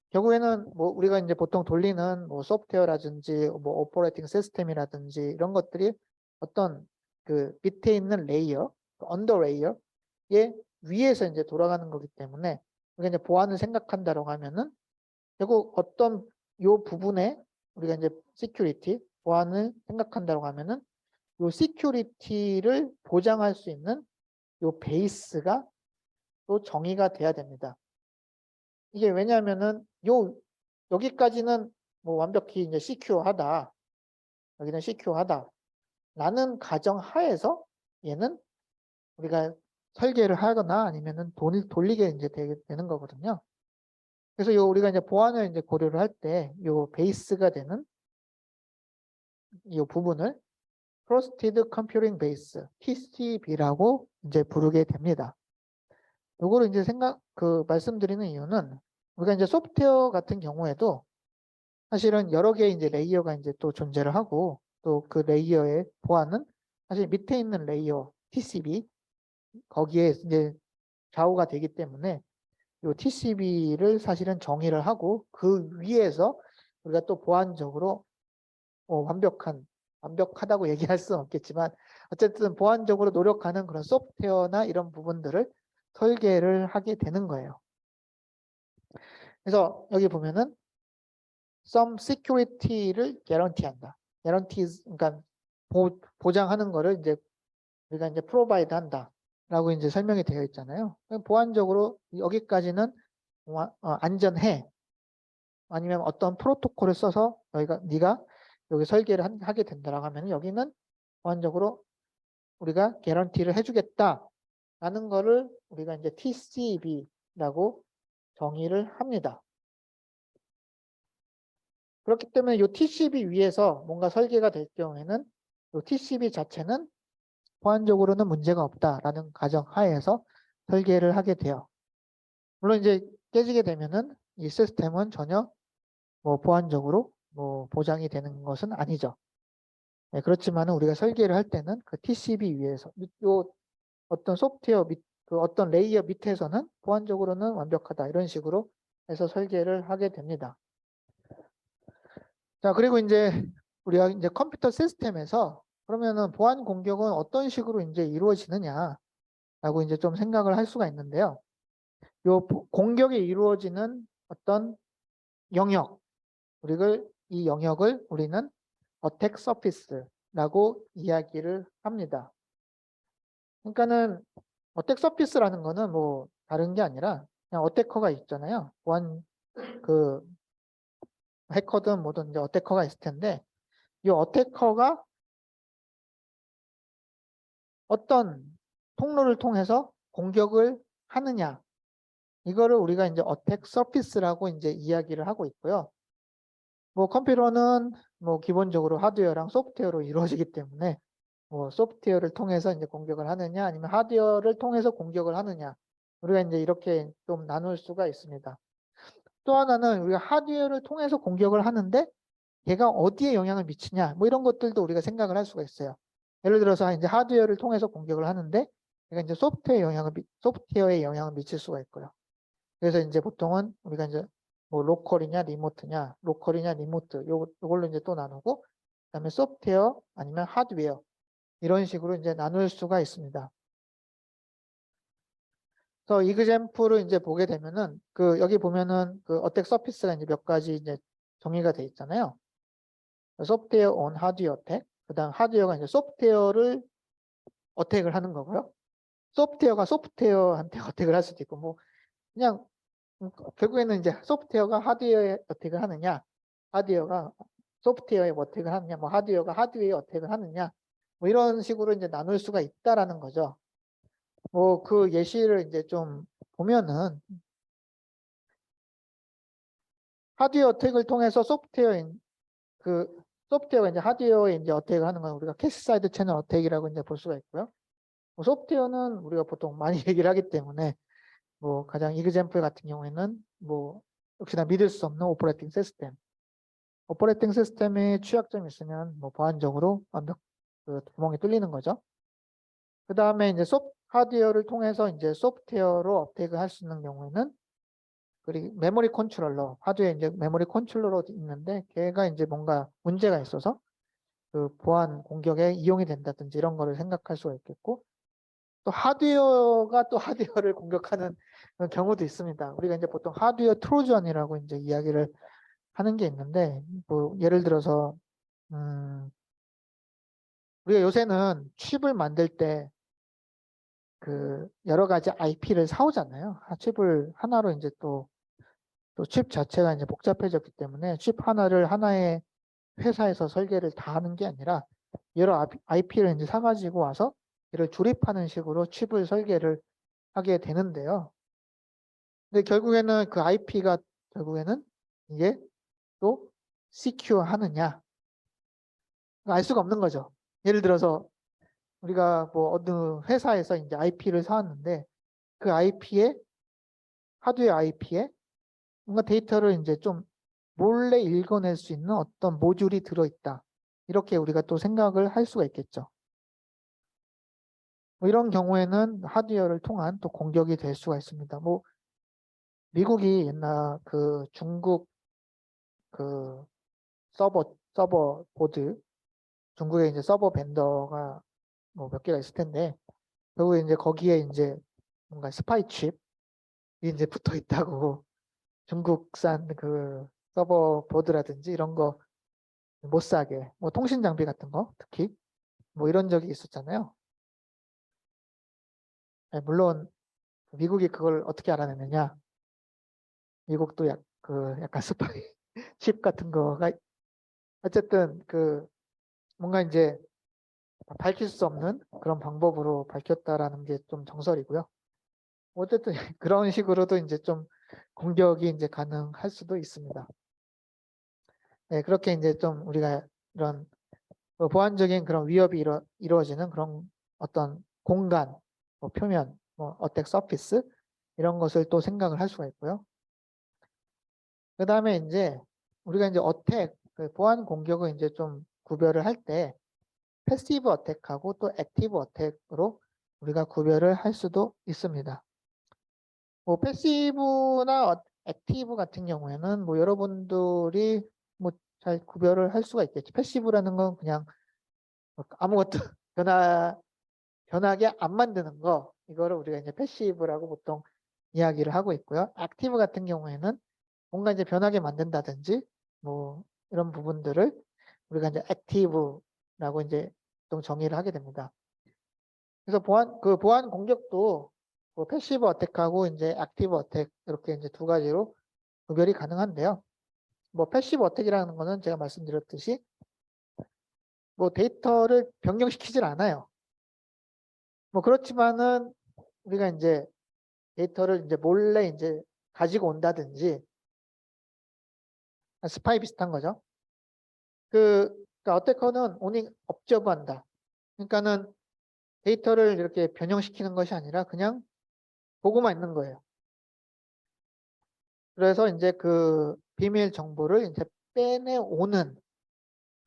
결국에는 뭐 우리가 이제 보통 돌리는 뭐 소프트웨어라든지 뭐 오퍼레이팅 시스템이라든지 이런 것들이 어떤 그 밑에 있는 레이어, 언더 레이어의 위에서 이제 돌아가는 거기 때문에 우리가 이제 보안을 생각한다라고 하면은 결국 어떤 요 부분에 우리가 이제 시큐리티, 보안을 생각한다고 하면은 요 시큐리티를 보장할 수 있는 요 베이스가 또 정의가 돼야 됩니다. 이게 왜냐하면은 여기까지는 뭐 완벽히 이제 시큐어하다. 여기는 시큐어하다. 라는 가정 하에서 얘는 우리가 설계를 하거나 아니면은 돈을 돌리게 이제 되는 거거든요. 그래서 우리가 이제 보안을 이제 고려를 할 때 요 베이스가 되는 이 부분을 Trusted Computing Base, TCB라고 이제 부르게 됩니다. 요거를 이제 말씀드리는 이유는 우리가 이제 소프트웨어 같은 경우에도 사실은 여러 개의 이제 레이어가 이제 또 존재를 하고 또 그 레이어의 보안은 사실 밑에 있는 레이어 TCB 거기에 이제 좌우가 되기 때문에 요 TCB를 사실은 정의를 하고 그 위에서 우리가 또 보안적으로 완벽하다고 얘기할 수는 없겠지만 어쨌든 보안적으로 노력하는 그런 소프트웨어나 이런 부분들을 설계를 하게 되는 거예요. 그래서 여기 보면은 some security를 guarantee한다. guarantees 그러니까 보장하는 거를 이제 우리가 이제 provide 한다라고 이제 설명이 되어 있잖아요. 보안적으로 여기까지는 안전해. 아니면 어떤 프로토콜을 써서 네가 여기 설계를 하게 된다라고 하면 여기는 보안적으로 우리가 개런티를 해주겠다라는 거를 우리가 이제 TCB라고 정의를 합니다. 그렇기 때문에 이 TCB 위에서 뭔가 설계가 될 경우에는 이 TCB 자체는 보안적으로는 문제가 없다라는 가정하에서 설계를 하게 돼요. 물론 이제 깨지게 되면은 이 시스템은 전혀 뭐 보안적으로 뭐 보장이 되는 것은 아니죠. 네, 그렇지만 우리가 설계를 할 때는 그 TCB 위에서 요 어떤 소프트웨어 그 어떤 레이어 밑에서는 보안적으로는 완벽하다 이런 식으로 해서 설계를 하게 됩니다. 자, 그리고 이제 우리가 이제 컴퓨터 시스템에서 그러면은 보안 공격은 어떤 식으로 이제 이루어지느냐라고 이제 좀 생각을 할 수가 있는데요. 요 공격이 이루어지는 어떤 영역, 이 영역을 우리는 어택 서피스라고 이야기를 합니다. 그러니까는 어택 서피스라는 거는 뭐 다른 게 아니라 그냥 어태커가 있잖아요. 보안 그 해커든 뭐든 이제 어태커가 있을 텐데 이 어태커가 어떤 통로를 통해서 공격을 하느냐 이거를 우리가 이제 어택 서피스라고 이제 이야기를 하고 있고요. 뭐 컴퓨터는 뭐 기본적으로 하드웨어랑 소프트웨어로 이루어지기 때문에 뭐 소프트웨어를 통해서 이제 공격을 하느냐 아니면 하드웨어를 통해서 공격을 하느냐 우리가 이제 이렇게 좀 나눌 수가 있습니다. 또 하나는 우리가 하드웨어를 통해서 공격을 하는데 걔가 어디에 영향을 미치냐 뭐 이런 것들도 우리가 생각을 할 수가 있어요. 예를 들어서 이제 하드웨어를 통해서 공격을 하는데 걔가 이제 소프트웨어에 영향을 미칠 수가 있고요. 그래서 이제 보통은 우리가 이제 뭐 로컬이냐 리모트 요걸로 이제 또 나누고 그다음에 소프트웨어 아니면 하드웨어 이런 식으로 이제 나눌 수가 있습니다. 그래서 이그젬플을 이제 보게 되면은 여기 보면은 어택 서피스가 이제 몇 가지 이제 정의가 돼 있잖아요. 소프트웨어 온 하드웨어 어택, 그다음 하드웨어가 이제 소프트웨어를 어택을 하는 거고요. 소프트웨어가 소프트웨어한테 어택을 할 수도 있고 뭐 그냥 결국에는 이제 소프트웨어가 하드웨어에 어택을 하느냐, 하드웨어가 소프트웨어에 어택을 하느냐, 뭐 하드웨어가 하드웨어에 어택을 하느냐, 뭐 이런 식으로 이제 나눌 수가 있다라는 거죠. 뭐 그 예시를 이제 좀 보면은 하드웨어 어택을 통해서 소프트웨어가 이제 하드웨어에 이제 어택을 하는 건 우리가 캐시사이드 채널 어택이라고 이제 볼 수가 있고요. 뭐 소프트웨어는 우리가 보통 많이 얘기를 하기 때문에 뭐 가장 이그젬플 같은 경우에는 뭐 역시나 믿을 수 없는 오퍼레이팅 시스템. 오퍼레이팅 시스템에 취약점이 있으면 뭐 보안적으로 완벽 구멍이 뚫리는 거죠. 그 다음에 이제 하드웨어를 통해서 이제 소프트웨어로 어택을 할 수 있는 경우에는 그리고 메모리 컨트롤러, 하드웨어 이제 메모리 컨트롤러로 있는데 걔가 이제 뭔가 문제가 있어서 그 보안 공격에 이용이 된다든지 이런 거를 생각할 수가 있겠고 또 하드웨어가 또 하드웨어를 공격하는 그런 경우도 있습니다. 우리가 이제 보통 하드웨어 트로전이라고 이제 이야기를 하는 게 있는데, 뭐 예를 들어서 우리가 요새는 칩을 만들 때 그 여러 가지 IP를 사오잖아요. 칩을 하나로 이제 또 칩 자체가 이제 복잡해졌기 때문에 칩 하나를 하나의 회사에서 설계를 다 하는 게 아니라 여러 IP를 이제 사가지고 와서 이를 조립하는 식으로 칩을 설계를 하게 되는데요. 근데 결국에는 그 IP가 결국에는 이게 또 secure 하느냐 알 수가 없는 거죠. 예를 들어서 우리가 뭐 어느 회사에서 이제 IP를 사왔는데 그 IP에 하드웨어 IP에 뭔가 데이터를 이제 좀 몰래 읽어낼 수 있는 어떤 모듈이 들어있다. 이렇게 우리가 또 생각을 할 수가 있겠죠. 뭐 이런 경우에는 하드웨어를 통한 또 공격이 될 수가 있습니다. 뭐 미국이 옛날 그 중국 그 서버 보드 중국에 이제 서버 벤더가 뭐 몇 개가 있을 텐데 결국에 이제 거기에 이제 뭔가 스파이 칩이 이제 붙어 있다고 중국산 그 서버 보드라든지 이런 거 못 사게 뭐 통신 장비 같은 거 특히 뭐 이런 적이 있었잖아요. 네, 물론 미국이 그걸 어떻게 알아내느냐? 미국도 약간 스파이 칩 같은 거가 어쨌든 그 뭔가 이제 밝힐 수 없는 그런 방법으로 밝혔다라는 게 좀 정설이고요. 어쨌든 그런 식으로도 이제 좀 공격이 이제 가능할 수도 있습니다. 네, 그렇게 이제 좀 우리가 이런 보안적인 그런 위협이 이루어지는 그런 어떤 공간, 뭐 표면, 뭐 어택 서피스 이런 것을 또 생각을 할 수가 있고요. 그 다음에 이제 우리가 이제 어택, 그 보안 공격을 이제 좀 구별을 할 때 패시브 어택하고 또 액티브 어택으로 우리가 구별을 할 수도 있습니다. 뭐 패시브나 액티브 같은 경우에는 뭐 여러분들이 뭐 잘 구별을 할 수가 있겠죠. 패시브라는 건 그냥 아무것도 변하게 안 만드는 거 이거를 우리가 이제 패시브라고 보통 이야기를 하고 있고요. 액티브 같은 경우에는 뭔가 이제 변하게 만든다든지 뭐 이런 부분들을 우리가 이제 액티브라고 이제 보통 정의를 하게 됩니다. 그래서 보안 공격도 뭐 패시브 어택하고 이제 액티브 어택 이렇게 이제 두 가지로 구별이 가능한데요. 뭐 패시브 어택이라는 거는 제가 말씀드렸듯이 뭐 데이터를 변경시키질 않아요. 뭐 그렇지만은 우리가 이제 데이터를 이제 몰래 이제 가지고 온다든지 스파이 비슷한 거죠. 그러니까 어태커는 오닝 업저브한다. 그러니까는 데이터를 이렇게 변형시키는 것이 아니라 그냥 보고만 있는 거예요. 그래서 이제 그 비밀 정보를 이제 빼내오는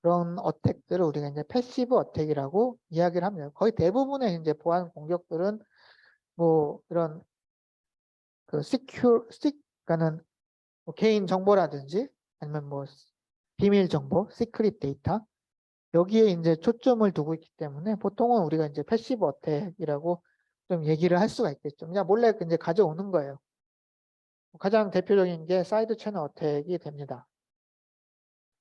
그런 어택들을 우리가 이제 패시브 어택이라고 이야기를 합니다. 거의 대부분의 이제 보안 공격들은 뭐 이런 그 그러니까는 뭐 개인 정보라든지 아니면 뭐 비밀 정보, 시크릿 데이터 여기에 이제 초점을 두고 있기 때문에 보통은 우리가 이제 패시브 어택이라고 좀 얘기를 할 수가 있겠죠. 그냥 몰래 이제 가져오는 거예요. 가장 대표적인 게 사이드 채널 어택이 됩니다.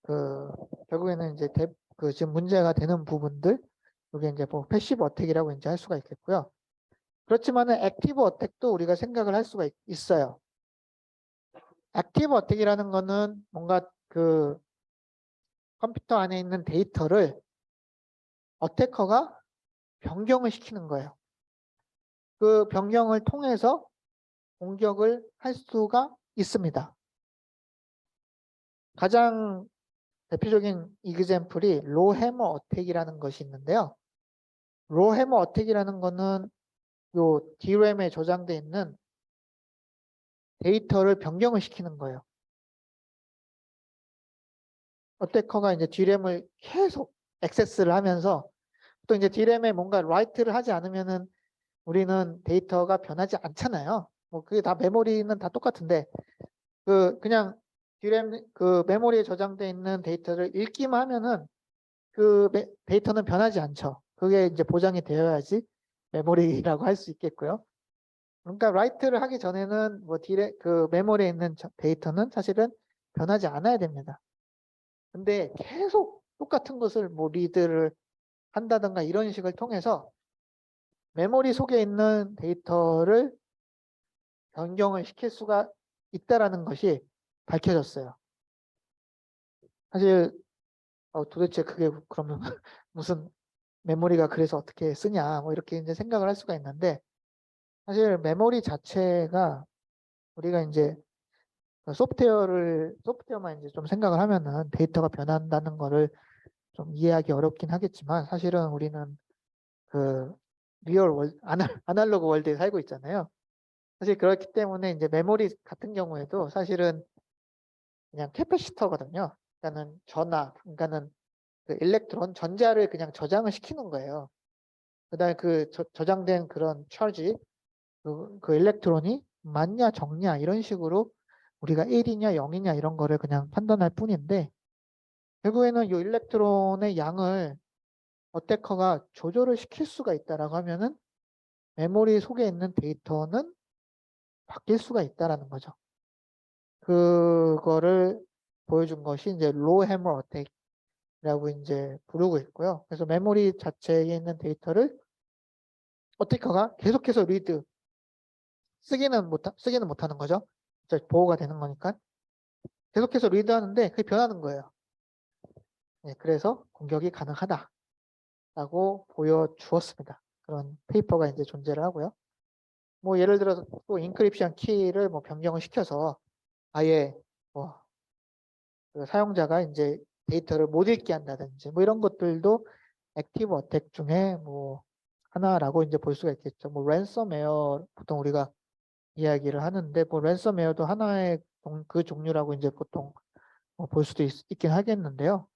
그 결국에는 이제 그 지금 문제가 되는 부분들 여기 이제 뭐 패시브 어택이라고 이제 할 수가 있겠고요. 그렇지만은 액티브 어택도 우리가 생각을 할 수가 있어요. 액티브 어택이라는 거는 뭔가 그 컴퓨터 안에 있는 데이터를 어태커가 변경을 시키는 거예요. 그 변경을 통해서 공격을 할 수가 있습니다. 가장 대표적인 이그젬플이 로해머 어택이라는 것이 있는데요. 로해머 어택이라는 거는 요 DRAM에 저장되어 있는 데이터를 변경을 시키는 거예요. 어태커가 이제 DRAM을 계속 액세스를 하면서 또 이제 DRAM에 뭔가 라이트를 하지 않으면은 우리는 데이터가 변하지 않잖아요. 뭐 그게 다 메모리는 다 똑같은데 그냥 DRAM 그 메모리에 저장되어 있는 데이터를 읽기만 하면은 그 데이터는 변하지 않죠. 그게 이제 보장이 되어야지 메모리라고 할 수 있겠고요. 그러니까 라이트를 하기 전에는 뭐 그 메모리에 있는 데이터는 사실은 변하지 않아야 됩니다. 근데 계속 똑같은 것을 뭐 리드를 한다든가 이런 식을 통해서 메모리 속에 있는 데이터를 변경을 시킬 수가 있다라는 것이 밝혀졌어요. 사실 도대체 그게 그러면 무슨 메모리가 그래서 어떻게 쓰냐 뭐 이렇게 이제 생각을 할 수가 있는데, 사실 메모리 자체가 우리가 이제 소프트웨어만 이제 좀 생각을 하면은 데이터가 변한다는 거를 좀 이해하기 어렵긴 하겠지만, 사실은 우리는 그 리얼 월드, 아날로그 월드에 살고 있잖아요. 사실 그렇기 때문에 이제 메모리 같은 경우에도 사실은 그냥 캐패시터거든요. 그러니까는 그러니까는 그 일렉트론 전자를 그냥 저장을 시키는 거예요. 그다음에 그 저장된 그런 차지, 그 일렉트론이 많냐 적냐 이런 식으로 우리가 1이냐 0이냐 이런 거를 그냥 판단할 뿐인데, 결국에는 이 일렉트론의 양을 어태커가 조절을 시킬 수가 있다라고 하면은 메모리 속에 있는 데이터는 바뀔 수가 있다라는 거죠. 그거를 보여준 것이 이제 로우 해머 어택이라고 이제 부르고 있고요. 그래서 메모리 자체에 있는 데이터를 어태커가 계속해서 쓰기는 못하는 거죠. 보호가 되는 거니까. 계속해서 리드하는데 그게 변하는 거예요. 네, 그래서 공격이 가능하다라고 보여주었습니다. 그런 페이퍼가 이제 존재를 하고요. 뭐 예를 들어서 또 인크립션 키를 뭐 변경을 시켜서 아예 뭐 그 사용자가 이제 데이터를 못 읽게 한다든지 뭐 이런 것들도 액티브 어택 중에 뭐 하나라고 이제 볼 수가 있겠죠. 뭐 랜섬웨어 보통 우리가 이야기를 하는데, 뭐 랜섬웨어도 하나의 그 종류라고 이제 보통 볼 수도 있긴 하겠는데요.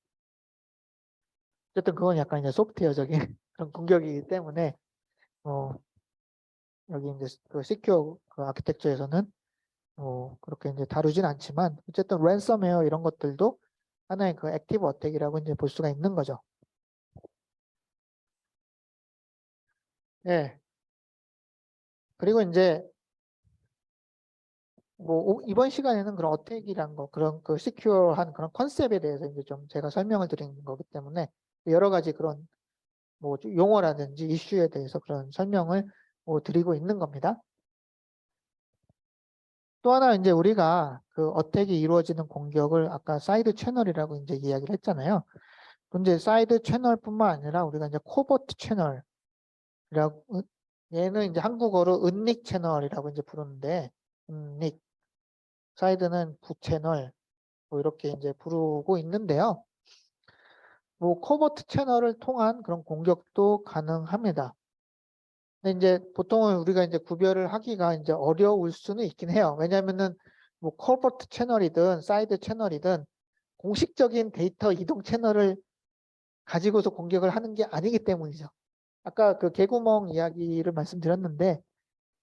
어쨌든 그건 약간 이제 소프트웨어적인 그런 공격이기 때문에 여기 이제 그 시큐어 그 아키텍처에서는 그렇게 이제 다루진 않지만, 어쨌든 랜섬웨어 이런 것들도 하나의 그 액티브 어택이라고 이제 볼 수가 있는 거죠. 예. 그리고 이제 뭐 이번 시간에는 그런 어택이란 거, 그런 그 시큐어한 그런 컨셉에 대해서 이제 좀 제가 설명을 드리는 거기 때문에 여러 가지 그런 뭐 용어라든지 이슈에 대해서 그런 설명을 뭐 드리고 있는 겁니다. 또 하나 이제 우리가 그 어택이 이루어지는 공격을 아까 사이드 채널이라고 이제 이야기를 했잖아요. 근데 사이드 채널뿐만 아니라 우리가 이제 코버트 채널이라고, 얘는 이제 한국어로 은닉 채널이라고 이제 부르는데, 은닉, 사이드는 부채널, 뭐 이렇게 이제 부르고 있는데요. 뭐 코버트 채널을 통한 그런 공격도 가능합니다. 근데 이제 보통은 우리가 이제 구별을 하기가 이제 어려울 수는 있긴 해요. 왜냐면은 뭐 코버트 채널이든 사이드 채널이든 공식적인 데이터 이동 채널을 가지고서 공격을 하는 게 아니기 때문이죠. 아까 그 개구멍 이야기를 말씀드렸는데,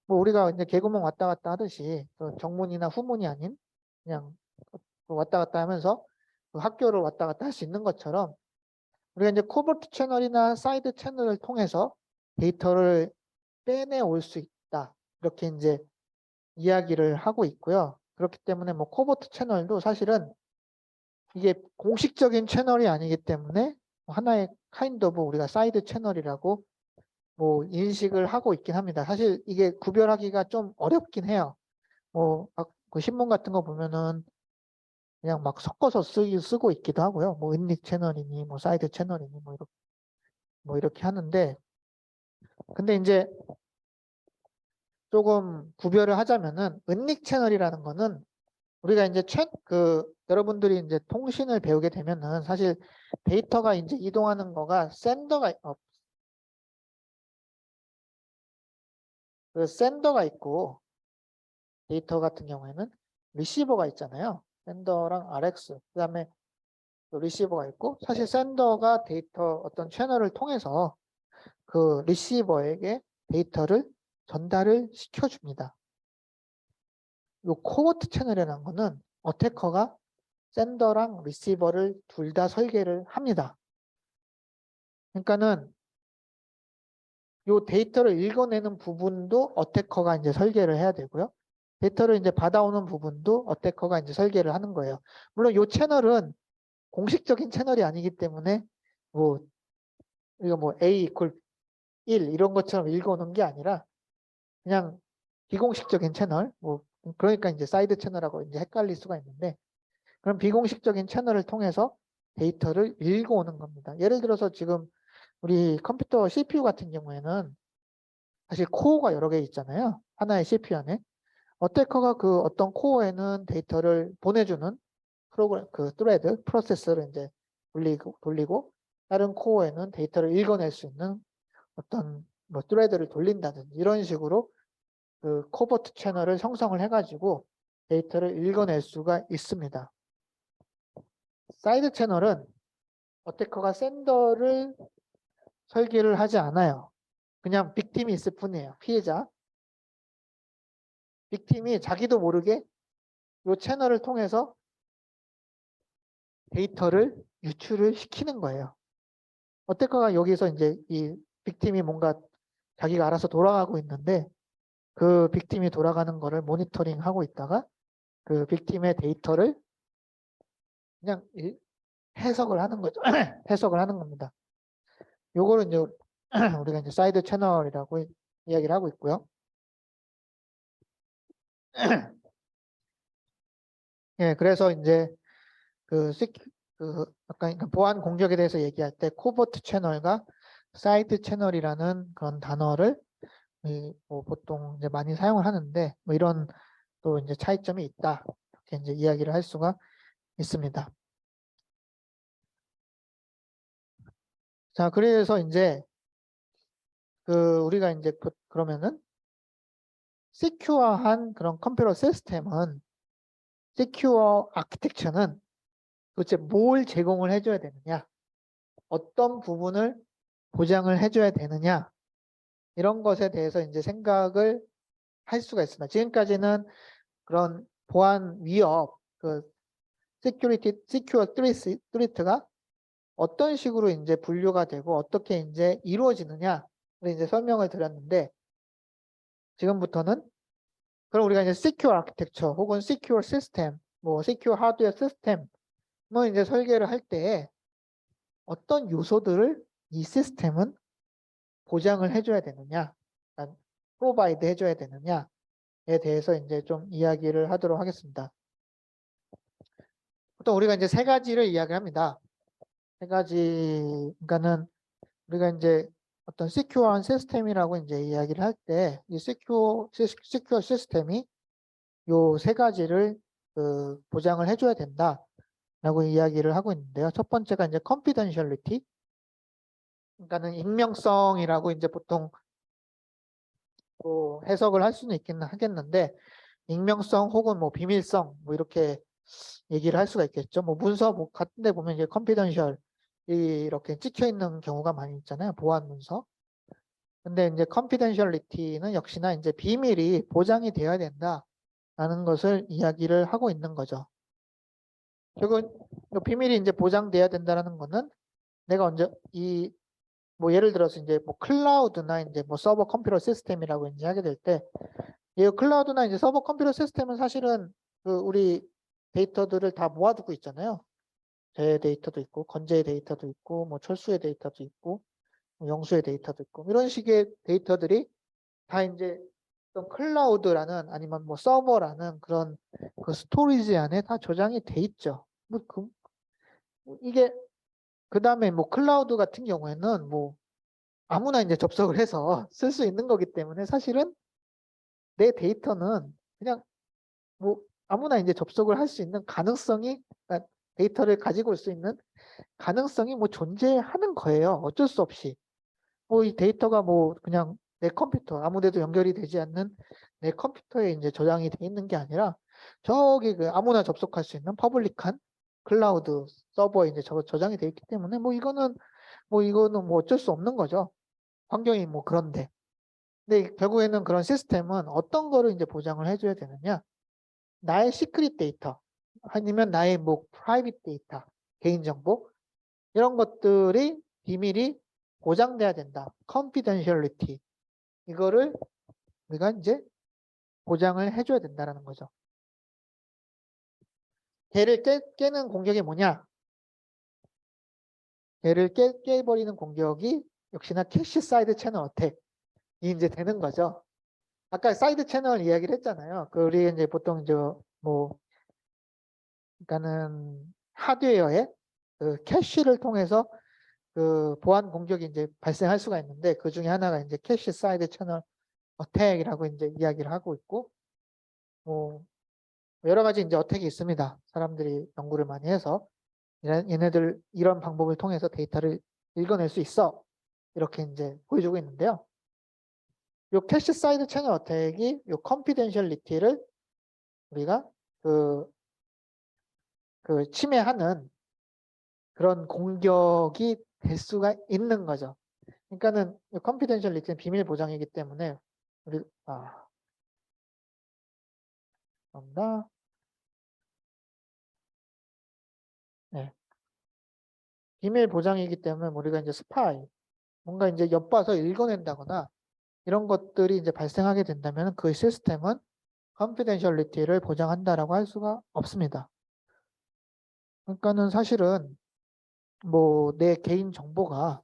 뭐 우리가 이제 개구멍 왔다 갔다 하듯이 그 정문이나 후문이 아닌 그냥 왔다 갔다 하면서 그 학교를 왔다 갔다 할 수 있는 것처럼, 우리가 이제 코버트 채널이나 사이드 채널을 통해서 데이터를 빼내 올 수 있다, 이렇게 이제 이야기를 하고 있고요. 그렇기 때문에 뭐 코버트 채널도 사실은 이게 공식적인 채널이 아니기 때문에 하나의 카인드 오브 우리가 사이드 채널이라고 뭐 인식을 하고 있긴 합니다. 사실 이게 구별하기가 좀 어렵긴 해요. 그 신문 같은 거 보면은 그냥 막 섞어서 쓰고 있기도 하고요. 뭐 은닉 채널이니 뭐 사이드 채널이니 뭐 이렇게 하는데, 근데 이제 조금 구별을 하자면은 은닉 채널이라는 거는 우리가 이제 여러분들이 이제 통신을 배우게 되면은 사실 데이터가 이제 이동하는 거가 sender가 있고, 데이터 같은 경우에는 리시버가 있잖아요. 샌더랑 RX, 그다음에 리시버가 있고, 사실 샌더가 데이터 어떤 채널을 통해서 그 리시버에게 데이터를 전달을 시켜줍니다. 이 코버트 채널이라는 거는 어태커가 샌더랑 리시버를 둘 다 설계를 합니다. 그러니까는 요 데이터를 읽어내는 부분도 어태커가 이제 설계를 해야 되고요. 데이터를 이제 받아오는 부분도 어태커가 이제 설계를 하는 거예요. 물론 요 채널은 공식적인 채널이 아니기 때문에 뭐 이거 뭐 A 이퀄 1 이런 것처럼 읽어오는 게 아니라 그냥 비공식적인 채널, 뭐 그러니까 이제 사이드 채널하고 이제 헷갈릴 수가 있는데, 그럼 비공식적인 채널을 통해서 데이터를 읽어오는 겁니다. 예를 들어서 지금 우리 컴퓨터 CPU 같은 경우에는 사실 코어가 여러 개 있잖아요. 하나의 CPU 안에. 어태커가 그 어떤 코어에는 데이터를 보내주는 프로그램, 그 thread, 프로세서를 이제 돌리고 다른 코어에는 데이터를 읽어낼 수 있는 어떤 뭐 thread를 돌린다든지 이런 식으로 그 코버트 채널을 형성을 해가지고 데이터를 읽어낼 수가 있습니다. 사이드 채널은 어태커가 샌더를 설계를 하지 않아요. 그냥 빅팀이 있을 뿐이에요. 피해자. 빅팀이 자기도 모르게 이 채널을 통해서 데이터를 유출을 시키는 거예요. 어태커가 여기서 이제 이 빅팀이 뭔가 자기가 알아서 돌아가고 있는데 그 빅팀이 돌아가는 거를 모니터링 하고 있다가 그 빅팀의 데이터를 그냥 해석을 하는 거죠. 해석을 하는 겁니다. 요거는 이제 우리가 이제 사이드 채널이라고 이야기를 하고 있고요. 예, 그래서 이제 그 아까 보안 공격에 대해서 얘기할 때 코버트 채널과 사이드 채널이라는 그런 단어를 뭐 보통 이제 많이 사용을 하는데 뭐 이런 또 이제 차이점이 있다. 이렇게 이제 이야기를 할 수가 있습니다. 자, 그래서 이제 그 우리가 이제 그러면은 시큐어한 그런 컴퓨터 시스템은 시큐어 아키텍처는 도대체 뭘 제공을 해줘야 되느냐, 어떤 부분을 보장을 해줘야 되느냐, 이런 것에 대해서 이제 생각을 할 수가 있습니다. 지금까지는 그런 보안 위협, 그 시큐어 트리트가 어떤 식으로 이제 분류가 되고 어떻게 이제 이루어지느냐를 이제 설명을 드렸는데, 지금부터는 그럼 우리가 이제 시큐어 아키텍처 혹은 시큐어 시스템, 뭐 시큐어 하드웨어 시스템 뭐 이제 설계를 할 때 어떤 요소들을 이 시스템은 보장을 해줘야 되느냐, 프로바이드 해줘야 되느냐에 대해서 이제 좀 이야기를 하도록 하겠습니다. 보통 우리가 이제 세 가지를 이야기합니다. 세 가지, 그러니까는 우리가 이제 어떤 시큐어한 시스템이라고 이제 이야기를 할 때 이 시큐어 시스템이 요 세 가지를 그 보장을 해줘야 된다라고 이야기를 하고 있는데요. 첫 번째가 이제 confidentiality, 그러니까는 익명성이라고 이제 보통 뭐 해석을 할 수는 있기는 하겠는데, 익명성 혹은 뭐 비밀성 뭐 이렇게 얘기를 할 수가 있겠죠. 뭐 문서 뭐 같은 데 보면 이제 confidential 이렇게 찍혀 있는 경우가 많이 있잖아요. 보안 문서. 근데 이제 confidentiality는 역시나 이제 비밀이 보장이 되어야 된다라는 것을 이야기를 하고 있는 거죠. 결국은 비밀이 이제 보장돼야 된다라는 거는 내가 언제 뭐 예를 들어서 이제 뭐 클라우드나 이제 뭐 서버 컴퓨터 시스템이라고 이제 하게 될 때, 이 클라우드나 이제 서버 컴퓨터 시스템은 사실은 그 우리 데이터들을 다 모아두고 있잖아요. 제 데이터도 있고 건재의 데이터도 있고 뭐 철수의 데이터도 있고 뭐 영수의 데이터도 있고 이런 식의 데이터들이 다 이제 어떤 클라우드라는 아니면 뭐 서버라는 그런 그 스토리지 안에 다 저장이 돼 있죠. 이게 그 다음에 뭐 클라우드 같은 경우에는 뭐 아무나 이제 접속을 해서 쓸 수 있는 거기 때문에 사실은 내 데이터는 그냥 뭐 아무나 이제 접속을 할 수 있는 가능성이, 그러니까 데이터를 가지고 올 수 있는 가능성이 뭐 존재하는 거예요. 어쩔 수 없이. 뭐 이 데이터가 뭐 그냥 내 컴퓨터 아무데도 연결이 되지 않는 내 컴퓨터에 이제 저장이 돼 있는 게 아니라 저기 그 아무나 접속할 수 있는 퍼블릭한 클라우드 서버에 이제 저장이 돼 있기 때문에 뭐 이거는 뭐 어쩔 수 없는 거죠. 환경이 뭐 그런데. 근데 결국에는 그런 시스템은 어떤 거를 이제 보장을 해줘야 되느냐? 나의 시크릿 데이터 아니면 나의 뭐 프라이빗 데이터, 개인정보 이런 것들이 비밀이 보장돼야 된다. confidentiality. 이거를 우리가 이제 보장을 해줘야 된다라는 거죠. 걔를 깨는 공격이 뭐냐? 걔를 깨버리는 공격이 역시나 캐시 사이드 채널 어택이 이제 되는 거죠. 아까 사이드 채널 이야기를 했잖아요. 그 우리 이제 보통 뭐 그러니까는 하드웨어에 그 캐시를 통해서 그 보안 공격이 이제 발생할 수가 있는데 그 중에 하나가 이제 캐시 사이드 채널 어택이라고 이제 이야기를 하고 있고 뭐 여러 가지 이제 어택이 있습니다. 사람들이 연구를 많이 해서 얘네들 이런 방법을 통해서 데이터를 읽어낼 수 있어. 이렇게 이제 보여주고 있는데요. 요 캐시 사이드 채널 어택이 요 컨피덴셜리티를 우리가 그 침해하는 그런 공격이 될 수가 있는 거죠. 그러니까는 컨피덴셜리티는 비밀 보장이기 때문에 우리 뭔가 네. 비밀 보장이기 때문에 우리가 이제 스파이 뭔가 이제 엿봐서 읽어낸다거나 이런 것들이 이제 발생하게 된다면 그 시스템은 컨피덴셜리티를 보장한다라고 할 수가 없습니다. 그러니까는 사실은 뭐 내 개인 정보가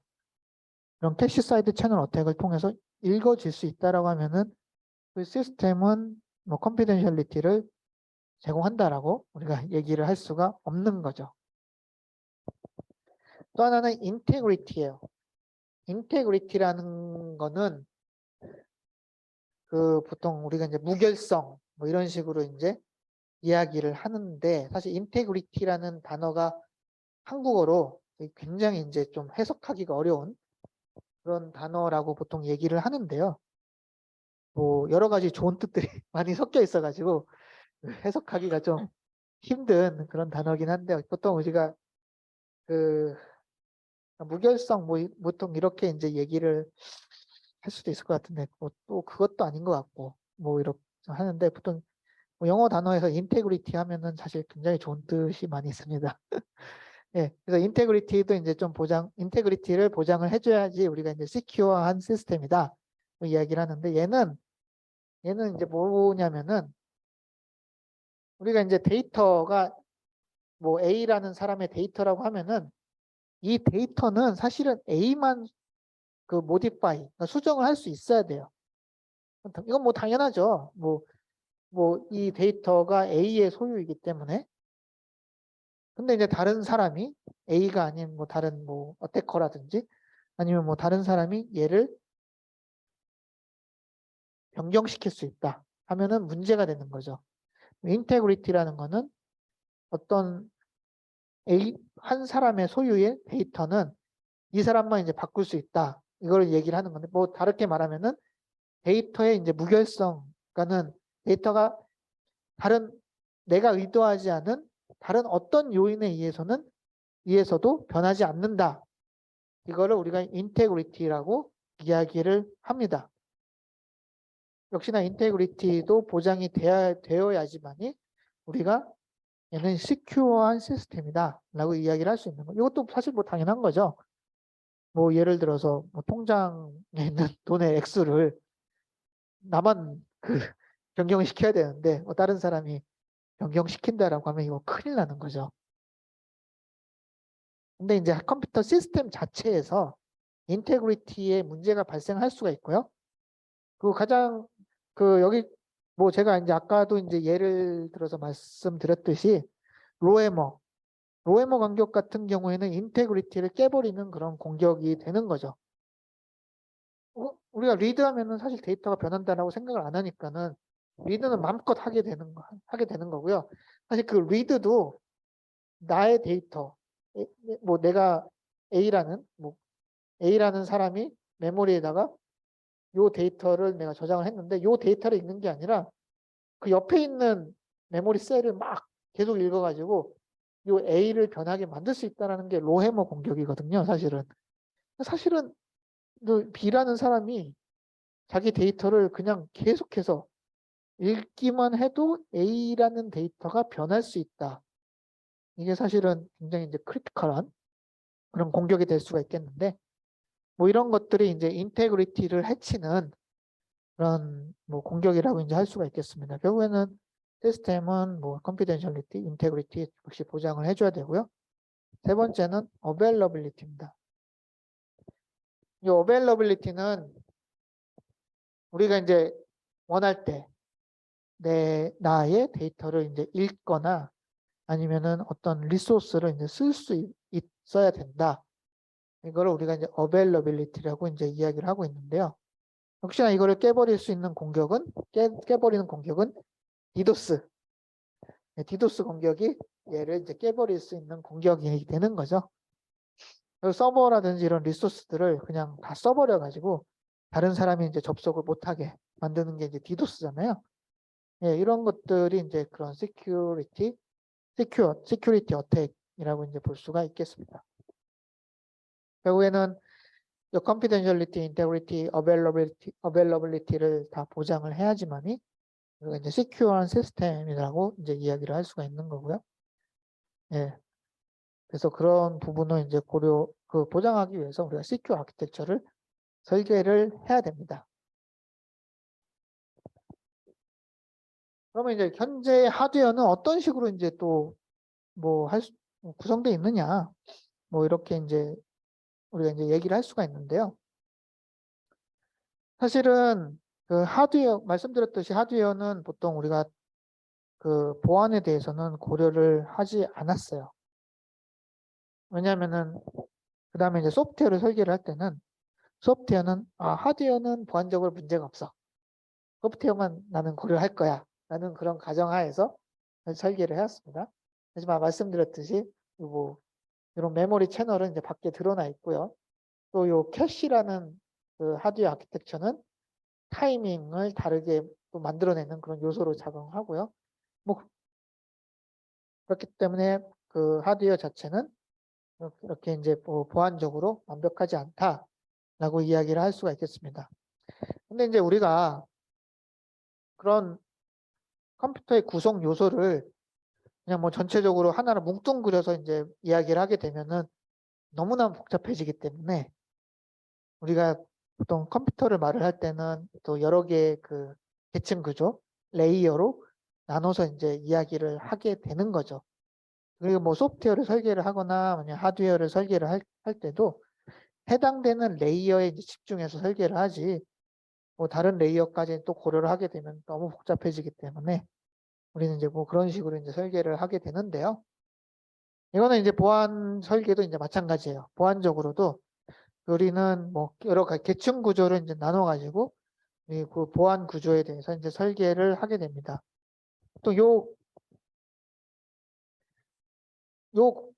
이런 캐시 사이드 채널 어택을 통해서 읽어질 수 있다라고 하면은 그 시스템은 뭐 컨피덴셜리티를 제공한다라고 우리가 얘기를 할 수가 없는 거죠. 또 하나는 인테그리티예요. 인테그리티라는 거는 그 보통 우리가 이제 무결성 뭐 이런 식으로 이제 이야기를 하는데 사실 인테그리티라는 단어가 한국어로 굉장히 이제 좀 해석하기가 어려운 그런 단어라고 보통 얘기를 하는데요. 뭐 여러 가지 좋은 뜻들이 많이 섞여 있어가지고 해석하기가 좀 힘든 그런 단어긴 한데 보통 우리가 그 무결성 뭐 보통 이렇게 이제 얘기를 할 수도 있을 것 같은데 또 그것도 아닌 것 같고 뭐 이렇게 하는데 보통 뭐 영어 단어에서 인테그리티 하면은 사실 굉장히 좋은 뜻이 많이 있습니다. 예, 그래서 인테그리티도 이제 좀 인테그리티를 보장을 해줘야지 우리가 이제 시큐어한 시스템이다 뭐 이야기를 하는데 얘는 이제 뭐냐면은 우리가 이제 데이터가 뭐 A라는 사람의 데이터라고 하면은 이 데이터는 사실은 A만 그 모디파이 그러니까 수정을 할 수 있어야 돼요. 이건 뭐 당연하죠. 뭐 이 데이터가 A의 소유이기 때문에. 근데 이제 다른 사람이 A가 아닌 뭐 다른 뭐 어태커라든지 아니면 뭐 다른 사람이 얘를 변경시킬 수 있다 하면은 문제가 되는 거죠. 인테그리티라는 거는 어떤 한 사람의 소유의 데이터는 이 사람만 이제 바꿀 수 있다. 이걸 얘기를 하는 건데 뭐 다르게 말하면은 데이터의 이제 무결성, 그러니까는 데이터가 다른 내가 의도하지 않은 다른 어떤 요인에 의해서도 변하지 않는다. 이거를 우리가 인테그리티라고 이야기를 합니다. 역시나 인테그리티도 보장이 되어야지만이 우리가 얘는 시큐어한 시스템이다 라고 이야기를 할 수 있는 거. 이것도 사실 뭐 당연한 거죠. 뭐 예를 들어서 뭐 통장에 있는 돈의 액수를 나만 그 변경을 시켜야 되는데 다른 사람이 변경시킨다라고 하면 이거 큰일 나는 거죠. 근데 이제 컴퓨터 시스템 자체에서 인테그리티에 문제가 발생할 수가 있고요. 그 가장 여기 뭐 제가 이제 아까도 이제 예를 들어서 말씀드렸듯이 로에머 간격 같은 경우에는 인테그리티를 깨버리는 그런 공격이 되는 거죠. 우리가 리드하면은 사실 데이터가 변한다라고 생각을 안 하니까는 리드는 마음껏 하게 되는 거고요. 사실 그 리드도 나의 데이터, 뭐 내가 A라는 사람이 메모리에다가 요 데이터를 내가 저장을 했는데 요 데이터를 읽는 게 아니라 그 옆에 있는 메모리 셀을 막 계속 읽어가지고 요 A를 변하게 만들 수 있다는 게 로해머 공격이거든요. 사실은 그 B라는 사람이 자기 데이터를 그냥 계속해서 읽기만 해도 A라는 데이터가 변할 수 있다. 이게 사실은 굉장히 이제 크리티컬한 그런 공격이 될 수가 있겠는데 뭐 이런 것들이 이제 인테그리티를 해치는 그런 뭐 공격이라고 이제 할 수가 있겠습니다. 결국에는 시스템은 뭐 confidentiality, integrity 역시 보장을 해줘야 되고요. 세 번째는 availability입니다. 이 availability는 우리가 이제 원할 때 나의 데이터를 이제 읽거나 아니면은 어떤 리소스를 이제 쓸 수 있어야 된다. 이거를 우리가 이제 availability라고 이제 이야기를 하고 있는데요. 혹시나 이거를 깨버릴 수 있는 공격은 깨버리는 공격은 디도스. 디도스 공격이 얘를 이제 깨버릴 수 있는 공격이 되는 거죠. 서버라든지 이런 리소스들을 그냥 다 써버려 가지고 다른 사람이 이제 접속을 못하게 만드는 게 이제 디도스잖아요. 예, 이런 것들이 이제 그런 시큐리티 어택이라고 이제 볼 수가 있겠습니다. 결국에는 confidentiality, integrity, availability를 다 보장을 해야지만이 우리가 이제 secure한 시스템이라고 이제 이야기를 할 수가 있는 거고요. 예. 그래서 그런 부분을 이제 보장하기 위해서 우리가 secure 아키텍처를 설계를 해야 됩니다. 그러면 이제 현재 하드웨어는 어떤 식으로 이제 또 뭐 구성되어 있느냐, 뭐 이렇게 이제 우리가 이제 얘기를 할 수가 있는데요. 사실은 그 하드웨어 말씀드렸듯이 하드웨어는 보통 우리가 그 보안에 대해서는 고려를 하지 않았어요. 왜냐하면은 그 다음에 이제 소프트웨어를 설계를 할 때는 소프트웨어는 하드웨어는 보안적으로 문제가 없어. 소프트웨어만 나는 고려할 거야. 라는 그런 가정하에서 설계를 해왔습니다. 하지만 말씀드렸듯이 뭐 이런 메모리 채널은 이제 밖에 드러나 있고요. 또 요 캐시라는 그 하드웨어 아키텍처는 타이밍을 다르게 또 만들어내는 그런 요소로 작용하고요. 뭐 그렇기 때문에 그 하드웨어 자체는 이렇게 이제 뭐 보안적으로 완벽하지 않다라고 이야기를 할 수가 있겠습니다. 근데 이제 우리가 그런 컴퓨터의 구성 요소를 그냥 뭐 전체적으로 하나를 뭉뚱그려서 이제 이야기를 하게 되면은 너무나 복잡해지기 때문에 우리가 보통 컴퓨터를 말을 할 때는 또 여러 개의 그 계층 구조, 레이어로 나눠서 이제 이야기를 하게 되는 거죠. 그리고 뭐 소프트웨어를 설계를 하거나 만약 하드웨어를 설계를 할 때도 해당되는 레이어에 이제 집중해서 설계를 하지 뭐 다른 레이어까지 또 고려를 하게 되면 너무 복잡해지기 때문에 우리는 이제 뭐 그런 식으로 이제 설계를 하게 되는데요. 이거는 이제 보안 설계도 이제 마찬가지예요. 보안적으로도 우리는 뭐 여러 가지 계층 구조를 이제 나눠 가지고 그 보안 구조에 대해서 이제 설계를 하게 됩니다. 또 요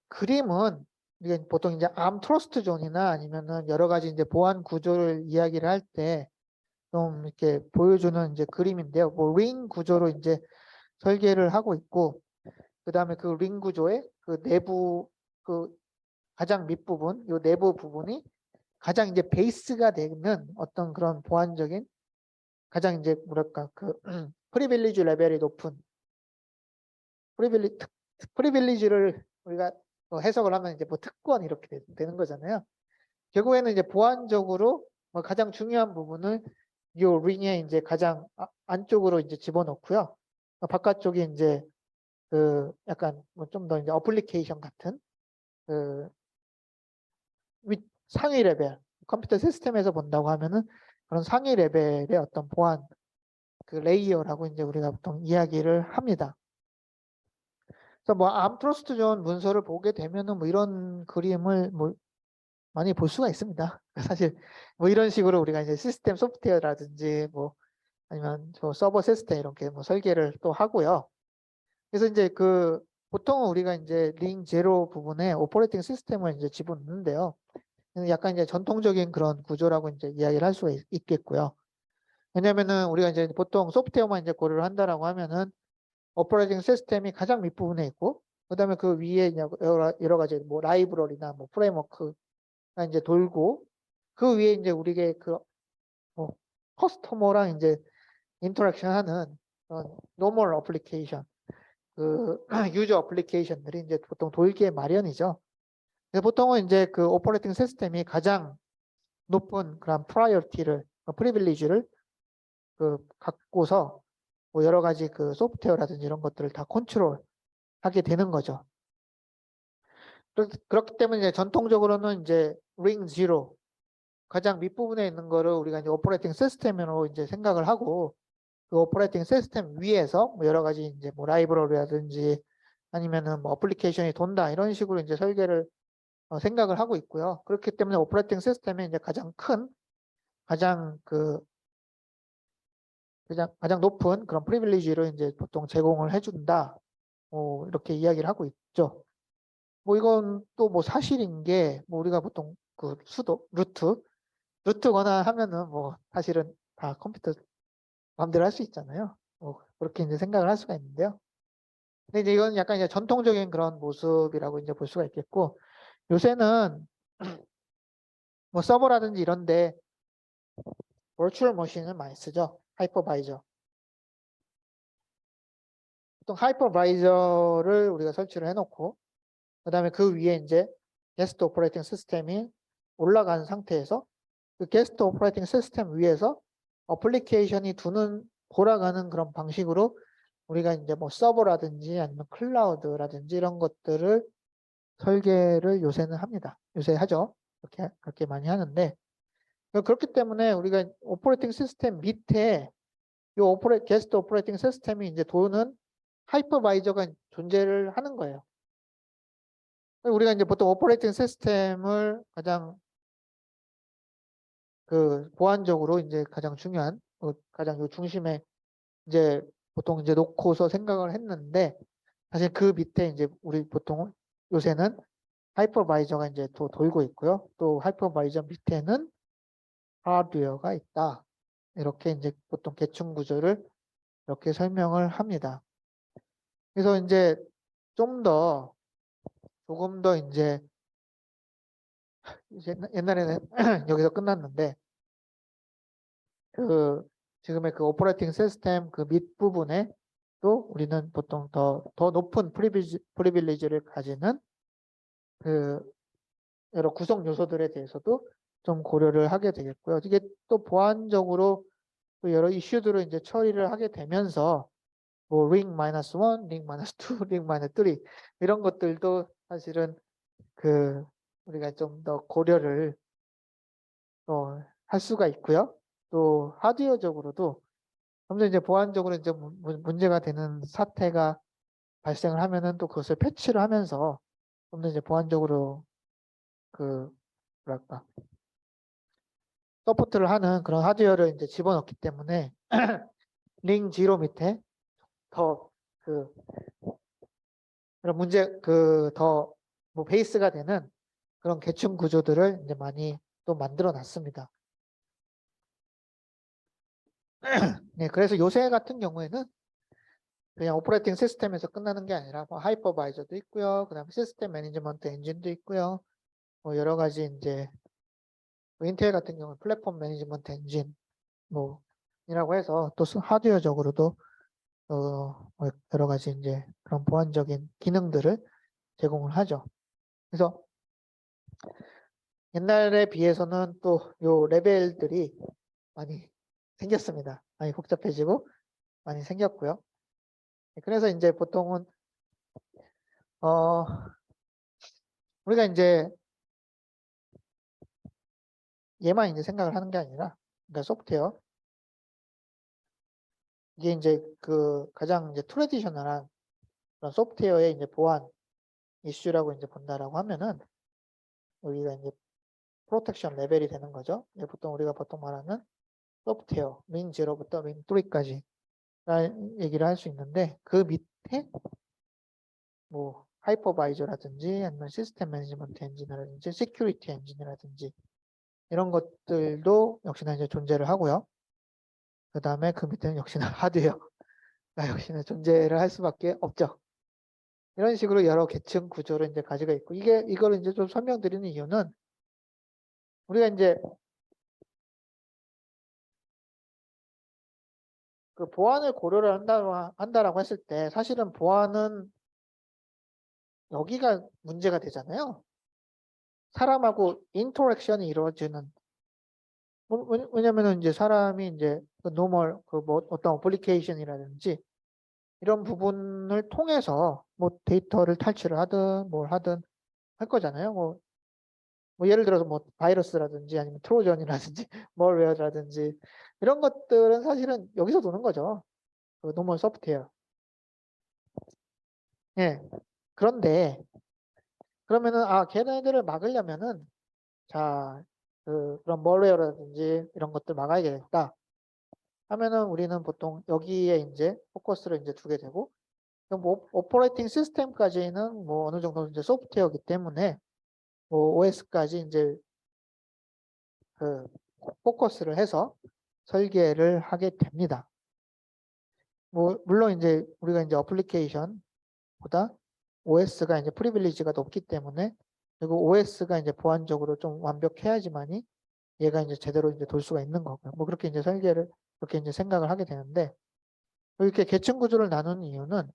그림은 이게 보통 이제 암 트러스트 존이나 아니면은 여러 가지 이제 보안 구조를 이야기를 할 때 좀 이렇게 보여주는 이제 그림인데요. 뭐 링 구조로 이제 설계를 하고 있고, 그 다음에 그 링 구조의 그 내부 그 가장 밑부분, 요 내부 부분이 가장 이제 베이스가 되는 어떤 그런 보안적인 가장 이제 뭐랄까 그 프리빌리지 레벨이 높은 프리빌리지를 우리가 해석을 하면 이제 뭐 특권 이렇게 되는 거잖아요. 결국에는 이제 보안적으로 뭐 가장 중요한 부분을 요 링에 이제 가장 안쪽으로 이제 집어넣고요. 바깥쪽이 이제 그 약간 뭐 좀 더 이제 어플리케이션 같은 그 상위 레벨 컴퓨터 시스템에서 본다고 하면은 그런 상위 레벨의 어떤 보안 그 레이어라고 이제 우리가 보통 이야기를 합니다. 그래서 뭐 암트러스트 존 문서를 보게 되면은 뭐 이런 그림을 뭐 많이 볼 수가 있습니다. 사실 뭐 이런 식으로 우리가 이제 시스템 소프트웨어라든지 뭐 아니면 저 서버 시스템 이렇게 뭐 설계를 또 하고요. 그래서 이제 그 보통은 우리가 이제 링 제로 부분에 오퍼레이팅 시스템을 이제 집어넣는데요. 약간 이제 전통적인 그런 구조라고 이제 이야기를 할 수가 있겠고요. 왜냐면은 우리가 이제 보통 소프트웨어만 이제 고려를 한다라고 하면은 오퍼레이팅 시스템이 가장 밑부분에 있고, 그다음에 그 위에 여러 가지 뭐 라이브러리나 뭐 프레임워크가 이제 돌고, 그 위에 이제 우리의 그 뭐 커스터머랑 이제 인터랙션 하는 노멀 어플리케이션, 그 유저 어플리케이션들이 이제 보통 돌기에 마련이죠. 그래서 보통은 이제 그 오퍼레이팅 시스템이 가장 높은 그런 프라이어티를, 프리빌리지를 갖고서 뭐 여러 가지 그 소프트웨어라든지 이런 것들을 다 컨트롤하게 되는 거죠. 그렇기 때문에 이제 전통적으로는 이제 링 제로, 가장 밑부분에 있는 거를 우리가 이제 오퍼레이팅 시스템으로 이제 생각을 하고, 그 오퍼레이팅 시스템 위에서 뭐 여러 가지 이제 뭐 라이브러리라든지 아니면은 뭐 어플리케이션이 돈다 이런 식으로 이제 설계를 생각을 하고 있고요. 그렇기 때문에 오퍼레이팅 시스템의 이제 가장 높은 그런 프리빌리지를 이제 보통 제공을 해준다. 이렇게 이야기를 하고 있죠. 뭐 이건 또 뭐 사실인 게 뭐 우리가 보통 그 수도 루트 권한하면은 뭐 사실은 다 컴퓨터 마음대로 할 수 있잖아요. 그렇게 이제 생각을 할 수가 있는데요. 근데 이제 이건 약간 이제 전통적인 그런 모습이라고 이제 볼 수가 있겠고, 요새는 뭐 서버라든지 이런데 버추얼 머신을 많이 쓰죠. 하이퍼바이저. 보통 하이퍼바이저를 우리가 설치를 해놓고 그다음에 그 위에 이제 게스트 오퍼레이팅 시스템이 올라간 상태에서 그 게스트 오퍼레이팅 시스템 위에서 어플리케이션이 돌아가는 그런 방식으로 우리가 이제 뭐 서버라든지 아니면 클라우드라든지 이런 것들을 설계를 요새는 합니다. 요새 하죠. 그렇게 많이 하는데, 그렇기 때문에 우리가 오퍼레이팅 시스템 밑에 게스트 오퍼레이팅 시스템이 이제 도는 하이퍼바이저가 존재를 하는 거예요. 우리가 이제 보통 오퍼레이팅 시스템을 가장 보안적으로 이제 가장 중요한, 가장 요 중심에 이제 보통 이제 놓고서 생각을 했는데, 사실 그 밑에 이제 우리 보통 요새는 하이퍼바이저가 이제 돌고 있고요. 또 하이퍼바이저 밑에는 하드웨어가 있다. 이렇게 이제 보통 계층 구조를 이렇게 설명을 합니다. 그래서 이제 조금 더 이제 옛날에는 여기서 끝났는데, 지금의 그 오퍼레이팅 시스템 그 밑부분에 또 우리는 보통 더 높은 프리빌리지를 가지는 그 여러 구성 요소들에 대해서도 좀 고려를 하게 되겠고요. 이게 또 보안적으로 또 여러 이슈들을 이제 처리를 하게 되면서 뭐 링 마이너스 1, 링 마이너스 2, 링 마이너스 3 이런 것들도 사실은 우리가 좀 더 고려를 할 수가 있고요. 또 하드웨어적으로도 점점 이제 보안적으로 이제 문제가 되는 사태가 발생을 하면은 또 그것을 패치를 하면서 좀 더 이제 보안적으로 뭐랄까 서포트를 하는 그런 하드웨어를 이제 집어넣기 때문에 링 제로 밑에 더 그런 더 뭐 베이스가 되는 그런 계층 구조들을 이제 많이 또 만들어 놨습니다. 네, 그래서 요새 같은 경우에는 그냥 오퍼레이팅 시스템에서 끝나는 게 아니라 뭐 하이퍼바이저도 있고요. 그다음에 시스템 매니지먼트 엔진도 있고요. 뭐 여러 가지 이제 뭐 인텔 같은 경우는 플랫폼 매니지먼트 엔진 이라고 해서 또 하드웨어적으로도 뭐 여러 가지 이제 그런 보안적인 기능들을 제공을 하죠. 그래서 옛날에 비해서는 또 요 레벨들이 많이 생겼습니다. 많이 복잡해지고 많이 생겼고요. 그래서 이제 보통은 우리가 이제 얘만 이제 생각을 하는 게 아니라, 그러니까 소프트웨어 이게 이제 가장 이제 트레디셔널한 그런 소프트웨어의 이제 보안 이슈라고 이제 본다라고 하면은 우리가 이제 프로텍션 레벨이 되는 거죠. 보통 우리가 말하는 소프트웨어 링 0부터 링 3까지 얘기를 할 수 있는데, 그 밑에 뭐 하이퍼바이저라든지 아니면 시스템 매니지먼트 엔진이라든지 시큐리티 엔진이라든지 이런 것들도 역시나 이제 존재를 하고요. 그 다음에 그 밑에는 역시나 하드웨어가 역시나 존재를 할 수밖에 없죠. 이런 식으로 여러 계층 구조를 이제 가지고 있고, 이거를 이제 좀 설명드리는 이유는 우리가 이제 그 보안을 고려를 한다라고 했을 때 사실은 보안은 여기가 문제가 되잖아요. 사람하고 인터랙션이 이루어지는 왜냐면은 이제 사람이 이제 그 노멀 그 뭐 어떤 어플리케이션이라든지 이런 부분을 통해서 뭐 데이터를 탈취를 하든 뭘 하든 할 거잖아요. 뭐 예를 들어서 뭐 바이러스라든지 아니면 트로전이라든지 멀웨어라든지 이런 것들은 사실은 여기서 도는 거죠. 그 노멀 소프트웨어. 예. 그런데 그러면은 걔네들을 막으려면은 자, 그런 멀웨어라든지 이런 것들 막아야겠다 하면은 우리는 보통 여기에 이제 포커스를 이제 두게 되고 뭐 오퍼레이팅 시스템까지는 뭐 어느 정도 이제 소프트웨어이기 때문에 뭐 OS까지 이제 그 포커스를 해서 설계를 하게 됩니다. 뭐 물론 이제 우리가 이제 어플리케이션보다 OS가 이제 프리빌리지가 높기 때문에 그리고 OS가 이제 보안적으로 좀 완벽해야지만이 얘가 이제 제대로 이제 돌 수가 있는 거고요. 뭐 그렇게 이제 설계를 그렇게 이제 생각을 하게 되는데 이렇게 계층 구조를 나누는 이유는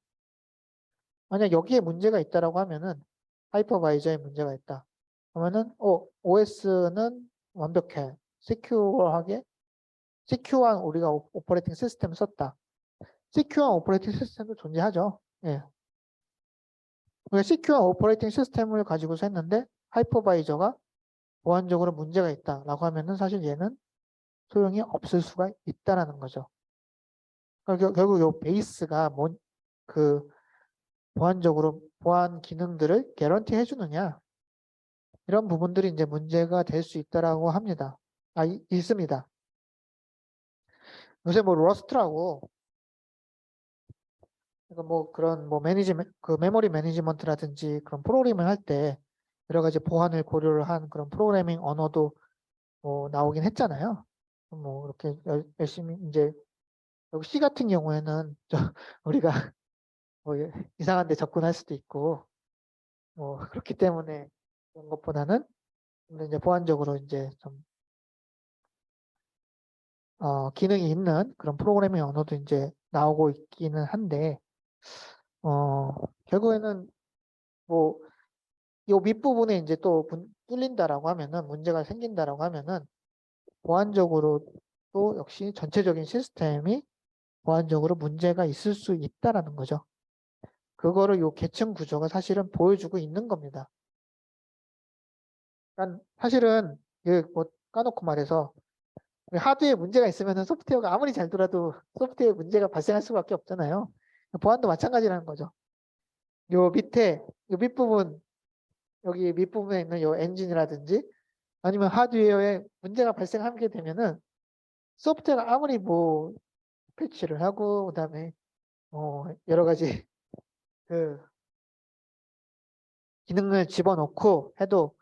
만약 여기에 문제가 있다라고 하면은 하이퍼바이저에 문제가 있다. 그러면은 OS는 완벽해. 시큐어하게 시큐어한 우리가 오퍼레이팅 시스템을 썼다. 시큐어한 오퍼레이팅 시스템도 존재하죠. 예. 우리가 시큐어한 오퍼레이팅 시스템을 가지고서 했는데 하이퍼바이저가 보안적으로 문제가 있다라고 하면은 사실 얘는 소용이 없을 수가 있다라는 거죠. 그러니까 결국 요 베이스가 그 보안적으로 보안 기능들을 개런티 해주느냐 이런 부분들이 이제 문제가 될 수 있다라고 합니다. 있습니다. 요새 뭐 러스트라고 그러니까 뭐 그런 뭐 그 메모리 매니지먼트라든지 그런 프로그래밍을 할 때 여러 가지 보안을 고려를 한 그런 프로그래밍 언어도 뭐 나오긴 했잖아요. 뭐 이렇게 열심히 이제 여기 C 같은 경우에는 우리가 뭐 이상한 데 접근할 수도 있고 뭐 그렇기 때문에 그런 것보다는 근데 이제 보안적으로 이제 좀 기능이 있는 그런 프로그래밍 언어도 이제 나오고 있기는 한데 결국에는 뭐 이 밑부분에 이제 또 뚫린다라고 하면은 문제가 생긴다라고 하면은 보안적으로 또 역시 전체적인 시스템이 보안적으로 문제가 있을 수 있다라는 거죠. 그거를 요 계층 구조가 사실은 보여주고 있는 겁니다. 그러니까 사실은 뭐 까놓고 말해서 하드에 문제가 있으면 소프트웨어가 아무리 잘 돌아도 소프트웨어에 문제가 발생할 수밖에 없잖아요. 보안도 마찬가지라는 거죠. 요 밑부분, 여기 밑부분에 있는 요 엔진이라든지 아니면 하드웨어에 문제가 발생하게 되면은 소프트웨어가 아무리 뭐 패치를 하고 그다음에 여러 가지 그 기능을 집어넣고 해도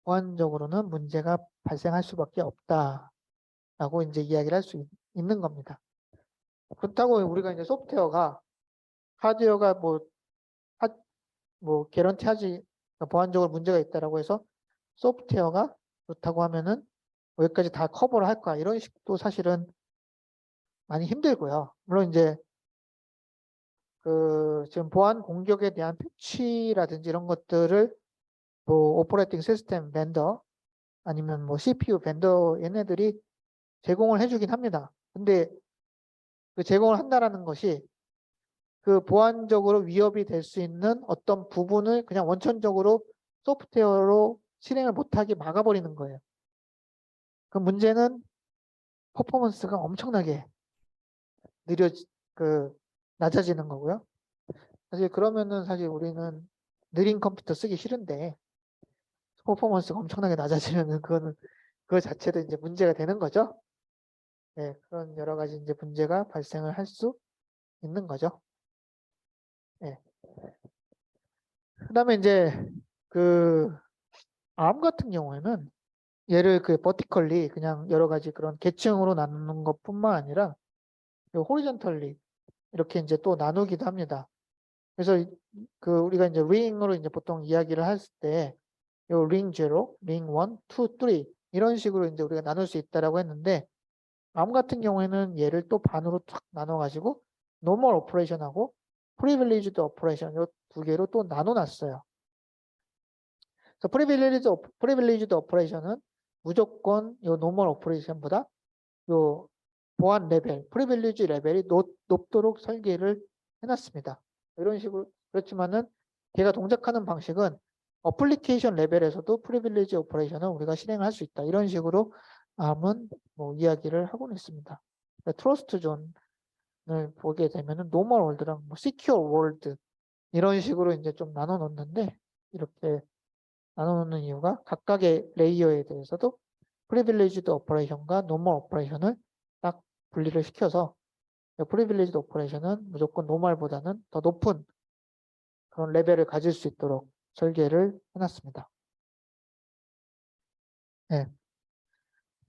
보안적으로는 문제가 발생할 수밖에 없다라고 이제 이야기를 할 수 있는 겁니다. 그렇다고 우리가 이제 소프트웨어가 하드웨어가 뭐 개런티하지 보안적으로 문제가 있다라고 해서 소프트웨어가 그렇다고 하면은 여기까지 다 커버를 할까 이런 식도 사실은 많이 힘들고요. 물론 이제 그 지금 보안 공격에 대한 패치라든지 이런 것들을 뭐 오퍼레이팅 시스템 벤더 아니면 뭐 CPU 벤더 얘네들이 제공을 해주긴 합니다. 근데 그 제공을 한다라는 것이 그 보안적으로 위협이 될 수 있는 어떤 부분을 그냥 원천적으로 소프트웨어로 실행을 못하게 막아버리는 거예요. 그 문제는 퍼포먼스가 엄청나게 느려 그 낮아지는 거고요. 사실 그러면은 사실 우리는 느린 컴퓨터 쓰기 싫은데 퍼포먼스가 엄청나게 낮아지면은 그거는 그 자체도 이제 문제가 되는 거죠. 네, 그런 여러 가지 이제 문제가 발생을 할 수 있는 거죠. 네. 그다음에 이제 그 암 같은 경우에는 얘를 그 버티컬리 그냥 여러 가지 그런 계층으로 나누는 것뿐만 아니라 호리전털리 이렇게 이제 또 나누기도 합니다. 그래서 그 우리가 이제 링으로 이제 보통 이야기를 할 때 요 링 제로, 링 원, 투, 쓰리 이런 식으로 이제 우리가 나눌 수 있다라고 했는데 암 같은 경우에는 얘를 또 반으로 탁 나눠 가지고 노멀 오퍼레이션하고 프리빌리지드 오퍼레이션 요 두 개로 또 나눠 놨어요. 그래서 프리빌리지드 오퍼레이션은 무조건 요 노멀 오퍼레이션보다 요 보안 레벨, 프리빌리지 레벨이 높도록 설계를 해놨습니다. 이런 식으로 그렇지만은 걔가 동작하는 방식은 어플리케이션 레벨에서도 프리빌리지 오퍼레이션을 우리가 실행할 수 있다. 이런 식으로 아문 뭐 이야기를 하고는 있습니다. 트러스트 존을 보게 되면은 노멀 월드랑 뭐 시큐어 월드 이런 식으로 이제 좀 나눠 놓는데 이렇게 나눠 놓는 이유가 각각의 레이어에 대해서도 프리빌리지드 오퍼레이션과 노멀 오퍼레이션을 딱 분리를 시켜서 프리빌리지드 오퍼레이션은 무조건 노멀보다는 더 높은 그런 레벨을 가질 수 있도록 설계를 해놨습니다. 네.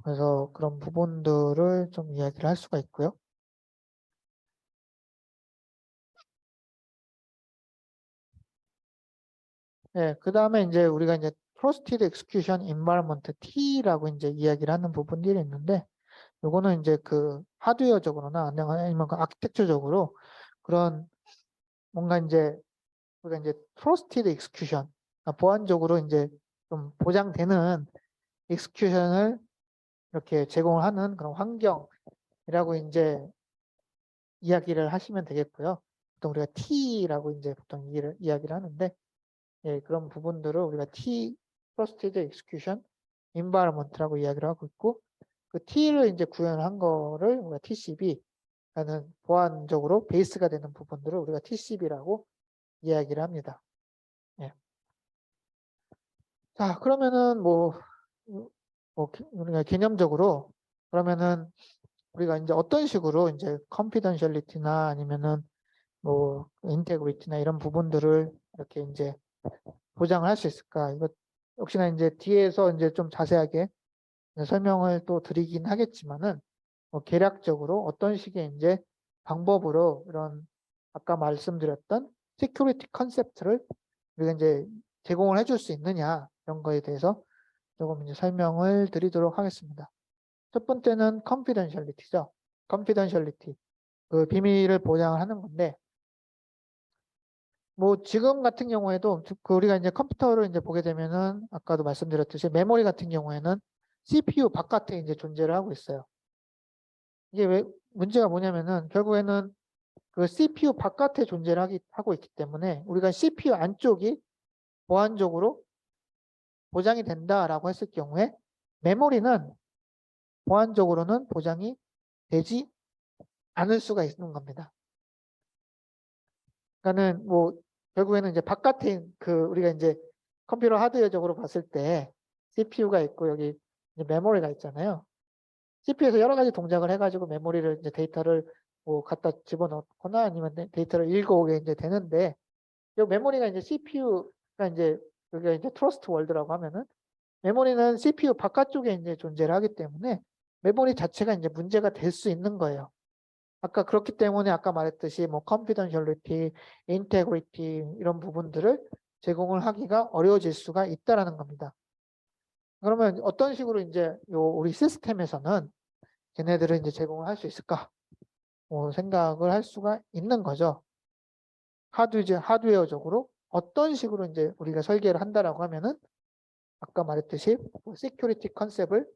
그래서 그런 부분들을 좀 이야기를 할 수가 있고요. 네, 그 다음에 이제 우리가 이제 Trusted Execution Environment T라고 이제 이야기를 하는 부분들이 있는데, 요거는 이제 그 하드웨어적으로나 아니면 그 아키텍처적으로 그런 뭔가 이제 우리가 이제 Trusted Execution, 그러니까 보안적으로 이제 좀 보장되는 execution을 이렇게 제공을 하는 그런 환경이라고 이제 이야기를 하시면 되겠고요. 보통 우리가 T라고 이제 보통 이야기를 하는데, 예, 그런 부분들을 우리가 Trusted Execution Environment라고 이야기를 하고 있고, 그 T를 이제 구현한 거를 우리가 TCB라는 보안적으로 베이스가 되는 부분들을 우리가 TCB라고 이야기를 합니다. 예. 자, 그러면은 우리가 개념적으로 그러면은 우리가 이제 어떤 식으로 이제 confidentiality나 아니면은 뭐 인테그리티나 이런 부분들을 이렇게 이제 보장을 할 수 있을까? 이거 역시나 이제 뒤에서 이제 좀 자세하게 설명을 또 드리긴 하겠지만은 뭐 개략적으로 어떤 식의 이제 방법으로 이런 아까 말씀드렸던 시큐리티 컨셉트를 우리가 이제 제공을 해줄 수 있느냐 이런 거에 대해서 조금 이제 설명을 드리도록 하겠습니다. 첫 번째는 confidentiality죠. confidentiality. 그 비밀을 보장을 하는 건데 뭐 지금 같은 경우에도 그 우리가 이제 컴퓨터를 이제 보게 되면은 아까도 말씀드렸듯이 메모리 같은 경우에는 CPU 바깥에 이제 존재를 하고 있어요. 이게 왜 문제가 뭐냐면은 결국에는 그 CPU 바깥에 존재를 하고 있기 때문에 우리가 CPU 안쪽이 보안적으로 보장이 된다라고 했을 경우에 메모리는 보안적으로는 보장이 되지 않을 수가 있는 겁니다. 그러니까는 뭐 결국에는 이제 바깥에 그 우리가 이제 컴퓨터 하드웨어적으로 봤을 때 CPU가 있고 여기 이제 메모리가 있잖아요. CPU에서 여러 가지 동작을 해가지고 메모리를 이제 데이터를 뭐 갖다 집어넣거나 아니면 데이터를 읽어오게 이제 되는데 이 메모리가 이제 CPU가 이제 여기가 이제 트러스트 월드라고 하면은 메모리는 CPU 바깥쪽에 이제 존재를 하기 때문에 메모리 자체가 이제 문제가 될 수 있는 거예요. 아까 그렇기 때문에 아까 말했듯이 뭐 confidentiality, integrity 이런 부분들을 제공을 하기가 어려워질 수가 있다라는 겁니다. 그러면 어떤 식으로 이제 우리 시스템에서는 걔네들을 이제 제공을 할 수 있을까? 뭐 생각을 할 수가 있는 거죠. 하드웨어적으로 어떤 식으로 이제 우리가 설계를 한다라고 하면은 아까 말했듯이 시큐리티 컨셉을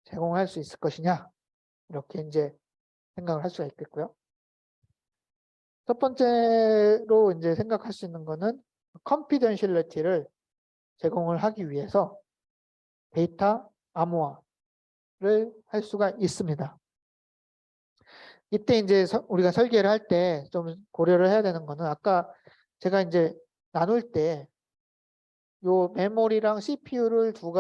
제공할 수 있을 것이냐 이렇게 이제 생각을 할 수가 있겠고요. 첫 번째로 이제 생각할 수 있는 거는 confidentiality를 제공을 하기 위해서 데이터 암호화를 할 수가 있습니다. 이때 이제 우리가 설계를 할 때 좀 고려를 해야 되는 거는 아까 제가 이제 나눌 때 요 메모리랑 CPU를 두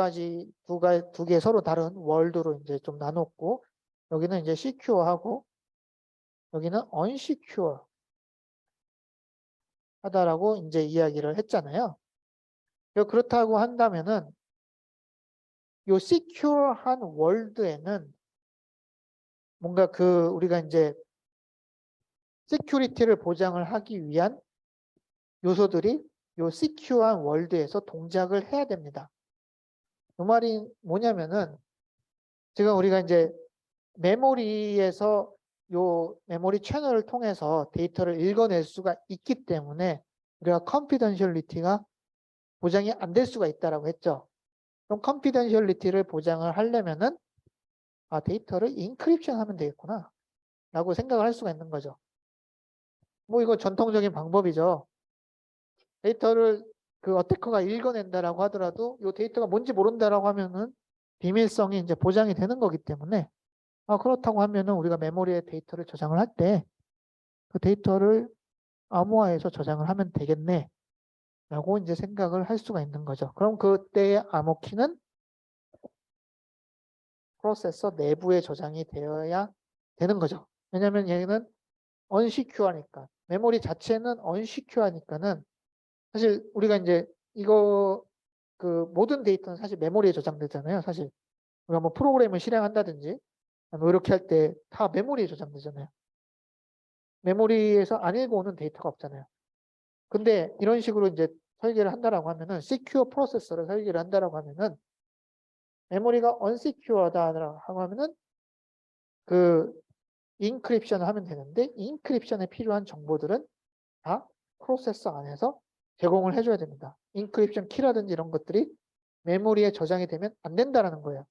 개 서로 다른 월드로 이제 좀 나눴고 여기는 이제 시큐어하고 여기는 언시큐어 하다라고 이제 이야기를 했잖아요. 그렇다고 한다면은 요 시큐어한 월드에는 뭔가 그 우리가 이제 시큐리티를 보장을 하기 위한 요소들이 요 시큐어한 월드에서 동작을 해야 됩니다. 그 말이 뭐냐면은 지금 우리가 이제 메모리에서 요 메모리 채널을 통해서 데이터를 읽어낼 수가 있기 때문에 우리가 confidentiality가 보장이 안 될 수가 있다라고 했죠. 그럼 컨피던셜리티를 보장을 하려면은 데이터를 인크립션 하면 되겠구나 라고 생각을 할 수가 있는 거죠. 뭐 이거 전통적인 방법이죠. 데이터를 그 어태커가 읽어낸다라고 하더라도 이 데이터가 뭔지 모른다라고 하면은 비밀성이 이제 보장이 되는 거기 때문에 그렇다고 하면은 우리가 메모리에 데이터를 저장을 할 때 그 데이터를 암호화해서 저장을 하면 되겠네 라고 이제 생각을 할 수가 있는 거죠. 그럼 그때의 암호키는 프로세서 내부에 저장이 되어야 되는 거죠. 왜냐하면 얘는 언시큐어니까 메모리 자체는 언시큐어니까는 사실 우리가 이제 이거 그 모든 데이터는 사실 메모리에 저장되잖아요. 사실 우리가 뭐 프로그램을 실행한다든지 뭐 이렇게 할 때 다 메모리에 저장되잖아요. 메모리에서 안 읽어오는 데이터가 없잖아요. 근데 이런 식으로 이제 설계를 한다라고 하면은 시큐어 프로세서를 설계를 한다라고 하면은 메모리가 언시큐어다라고 하면은 그 인크립션을 하면 되는데 인크립션에 필요한 정보들은 다 프로세서 안에서 제공을 해줘야 됩니다. 인크립션 키라든지 이런 것들이 메모리에 저장이 되면 안 된다라는 거예요.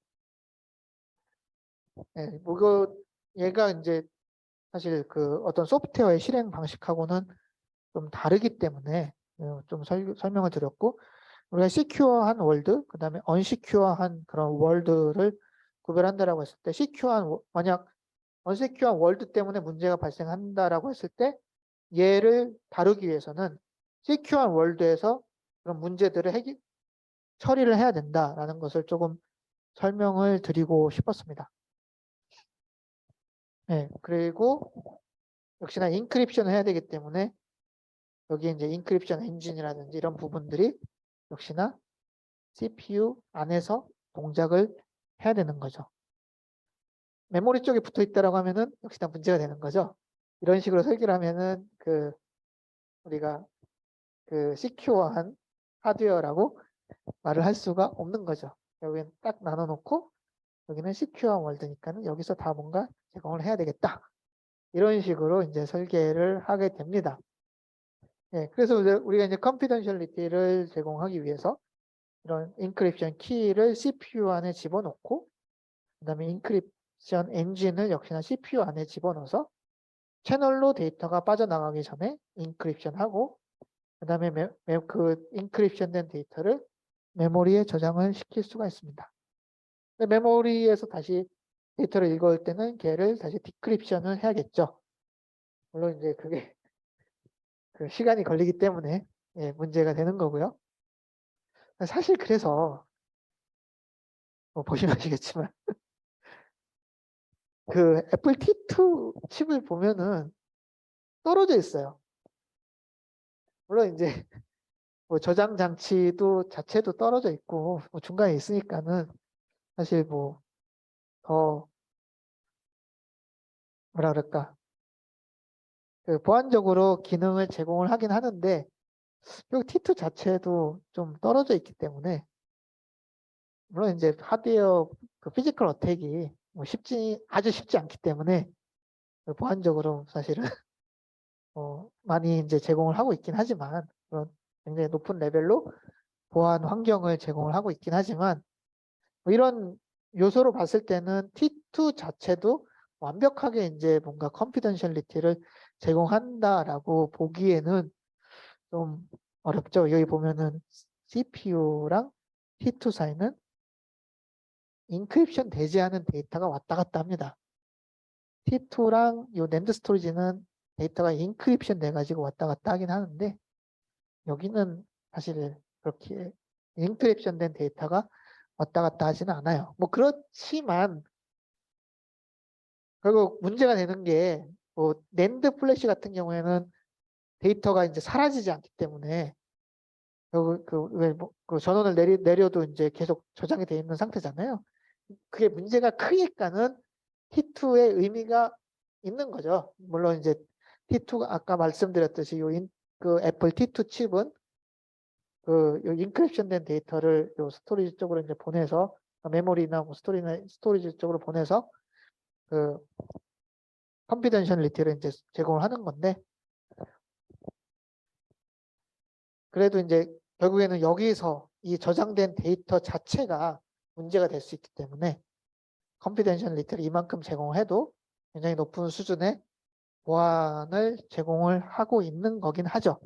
네, 뭐 얘가 이제 사실 그 어떤 소프트웨어의 실행 방식하고는 좀 다르기 때문에 좀 설명을 드렸고 우리가 시큐어한 월드, 그 다음에 언시큐어한 그런 월드를 구별한다라고 했을 때 만약 언시큐어한 월드 때문에 문제가 발생한다라고 했을 때 얘를 다루기 위해서는 시큐어한 월드에서 그런 문제들을 처리를 해야 된다라는 것을 조금 설명을 드리고 싶었습니다. 네, 그리고 역시나 인크립션을 해야 되기 때문에 여기 이제 인크립션 엔진이라든지 이런 부분들이 역시나 CPU 안에서 동작을 해야 되는 거죠. 메모리 쪽에 붙어 있다라고 하면은 역시나 문제가 되는 거죠. 이런 식으로 설계를 하면은 우리가 시큐어한 하드웨어라고 말을 할 수가 없는 거죠. 여기는 딱 나눠놓고 여기는 시큐어한 월드니까는 여기서 다 뭔가 제공을 해야 되겠다. 이런 식으로 이제 설계를 하게 됩니다. 네, 그래서 우리가 이제 컨피던셜리티를 제공하기 위해서 이런 인크립션 키를 CPU 안에 집어넣고 그다음에 인크립션 엔진을 역시나 CPU 안에 집어넣어서 채널로 데이터가 빠져나가기 전에 인크립션하고 그다음에 그 인크립션된 데이터를 메모리에 저장을 시킬 수가 있습니다. 메모리에서 다시 데이터를 읽어올 때는 걔를 다시 디크립션을 해야겠죠. 물론 이제 그게 그 시간이 걸리기 때문에 문제가 되는 거고요. 사실 그래서 뭐 보시면 아시겠지만 그 애플 T2 칩을 보면은 떨어져 있어요. 물론 이제 뭐 저장 장치도 자체도 떨어져 있고 뭐 중간에 있으니까는 사실 뭐 더 뭐라 그럴까 그 보안적으로 기능을 제공을 하긴 하는데 결국 T2 자체도 좀 떨어져 있기 때문에 물론 이제 하드웨어 그 피지컬 어택이 뭐 아주 쉽지 않기 때문에 보안적으로 사실은 많이 이제 제공을 하고 있긴 하지만 그런 굉장히 높은 레벨로 보안 환경을 제공을 하고 있긴 하지만 뭐 이런 요소로 봤을 때는 T2 자체도 완벽하게 이제 뭔가 컨피던셜리티를 제공한다라고 보기에는 좀 어렵죠. 여기 보면은 CPU랑 T2 사이는 인크립션 되지 않은 데이터가 왔다 갔다 합니다. T2랑 요 낸드 스토리지는 데이터가 인크립션 돼가지고 왔다 갔다 하긴 하는데 여기는 사실 그렇게 인크립션 된 데이터가 왔다 갔다 하지는 않아요. 뭐 그렇지만 결국 문제가 되는 게 뭐 낸드 플래시 같은 경우에는 데이터가 이제 사라지지 않기 때문에 결국 그 전원을 내려도 이제 계속 저장이 돼 있는 상태잖아요. 그게 문제가 크니까는 T2의 의미가 있는 거죠. 물론 이제 T2가 아까 말씀드렸듯이 그 애플 T2 칩은 그 인크립션 된 데이터를 요 스토리지 쪽으로 이제 보내서 메모리나 뭐 스토리지 쪽으로 보내서 그 컨피던셜리티를 이제 제공을 하는 건데 그래도 이제 결국에는 여기서 이 저장된 데이터 자체가 문제가 될 수 있기 때문에 컨피덴셜리티를 이만큼 제공해도 굉장히 높은 수준의 보안을 제공을 하고 있는 거긴 하죠.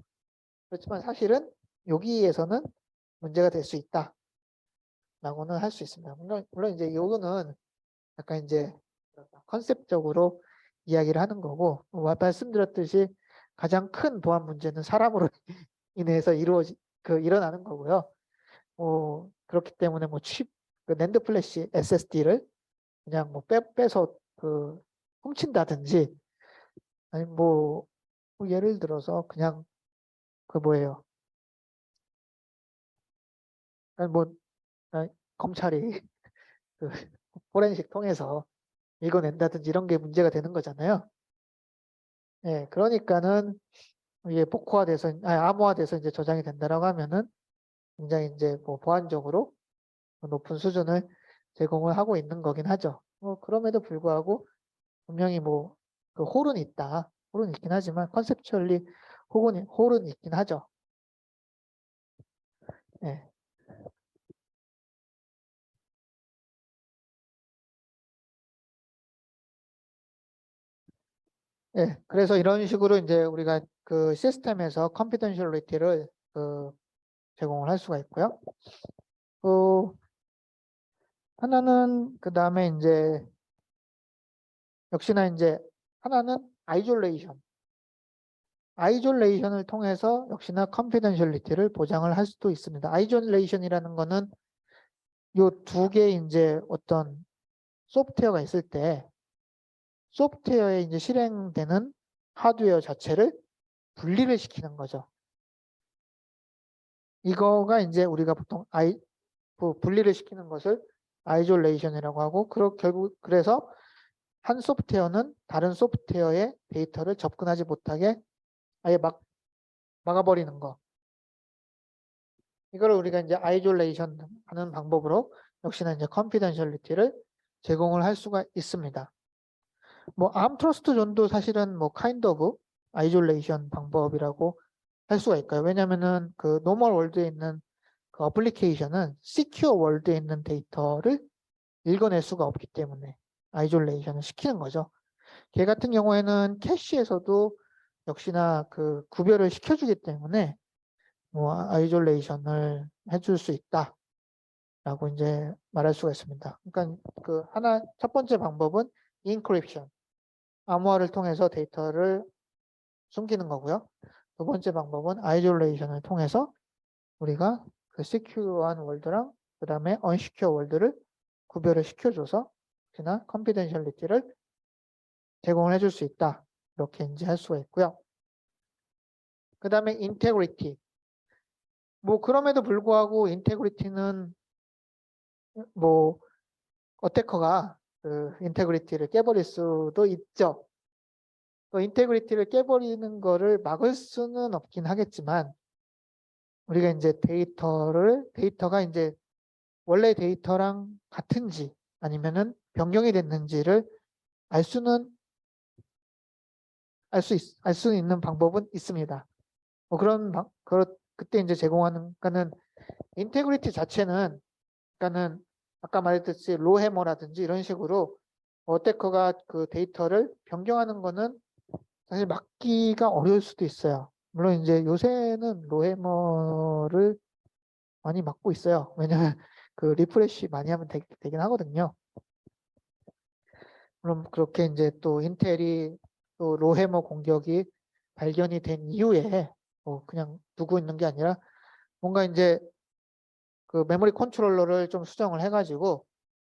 그렇지만 사실은 여기에서는 문제가 될 수 있다 라고는 할 수 있습니다. 물론 이제 요거는 약간 이제 컨셉적으로 이야기를 하는 거고, 말씀드렸듯이 가장 큰 보안 문제는 사람으로 인해서 일어나는 거고요. 그렇기 때문에 그 낸드 플래시 SSD를 그냥 빼서 훔친다든지, 아니 예를 들어서 그냥 뭐예요. 아니 아니, 검찰이 그 포렌식 통해서 읽어낸다든지 이런 게 문제가 되는 거잖아요. 예, 그러니까는 이게 암호화돼서 이제 저장이 된다라고 하면은 굉장히 이제 보안적으로 높은 수준을 제공을 하고 있는 거긴 하죠. 그럼에도 불구하고 분명히 그 홀은 있다. 홀은 있긴 하지만 컨셉츄얼리 홀은 있긴 하죠. 예. 예. 그래서 이런 식으로 이제 우리가 그 시스템에서 컨피던셜리티를 제공을 할 수가 있고요. 또 하나는 그 다음에 이제 역시나 이제 하나는 아이졸레이션을 통해서 역시나 컨피던셜리티를 보장을 할 수도 있습니다. 아이졸레이션이라는 거는 요 두 개의 이제 어떤 소프트웨어가 있을 때 소프트웨어에 이제 실행되는 하드웨어 자체를 분리를 시키는 거죠. 이거가 이제 우리가 보통 분리를 시키는 것을 아이졸레이션이라고 하고, 결국 그래서 한 소프트웨어는 다른 소프트웨어의 데이터를 접근하지 못하게 아예 막아버리는 거. 이걸 우리가 이제 아이졸레이션 하는 방법으로 역시나 이제 컨피던셜리티를 제공을 할 수가 있습니다. 암 트러스트 존도 사실은 카인드 오브 아이졸레이션 방법이라고 할 수가 있어요. 왜냐면은 그 노멀 월드에 있는 그 어플리케이션은 시큐어 월드에 있는 데이터를 읽어낼 수가 없기 때문에 아이졸레이션을 시키는 거죠. 걔 같은 경우에는 캐시에서도 역시나 그 구별을 시켜주기 때문에 아이졸레이션을 해줄 수 있다라고 이제 말할 수가 있습니다. 그러니까 첫 번째 방법은 인크립션, 암호화를 통해서 데이터를 숨기는 거고요. 두 번째 방법은 아이졸레이션을 통해서 우리가 그 시큐어한 월드랑 그 다음에 언시큐어 월드를 구별을 시켜줘서 혹시나 컨피덴셜리티를 제공을 해줄 수 있다. 이렇게 이제 할 수가 있고요. 그 다음에 인테그리티. 그럼에도 불구하고 인테그리티는 어태커가 그 인테그리티를 깨버릴 수도 있죠. 그 인테그리티를 깨버리는 거를 막을 수는 없긴 하겠지만, 우리가 이제 데이터가 이제 원래 데이터랑 같은지 아니면은 변경이 됐는지를 알 수 있는 방법은 있습니다. 그때 이제 제공하는, 그러니까는 인테그리티 자체는, 그러니까는 아까 말했듯이 로해머라든지 이런 식으로 어태커가 그 데이터를 변경하는 거는 사실 막기가 어려울 수도 있어요. 물론 이제 요새는 로해머를 많이 막고 있어요. 왜냐면 그 리프레시 많이 하면 되긴 하거든요. 그럼 그렇게 이제 또 인텔이 또 로해머 공격이 발견이 된 이후에 그냥 두고 있는 게 아니라 뭔가 이제 그 메모리 컨트롤러를 좀 수정을 해가지고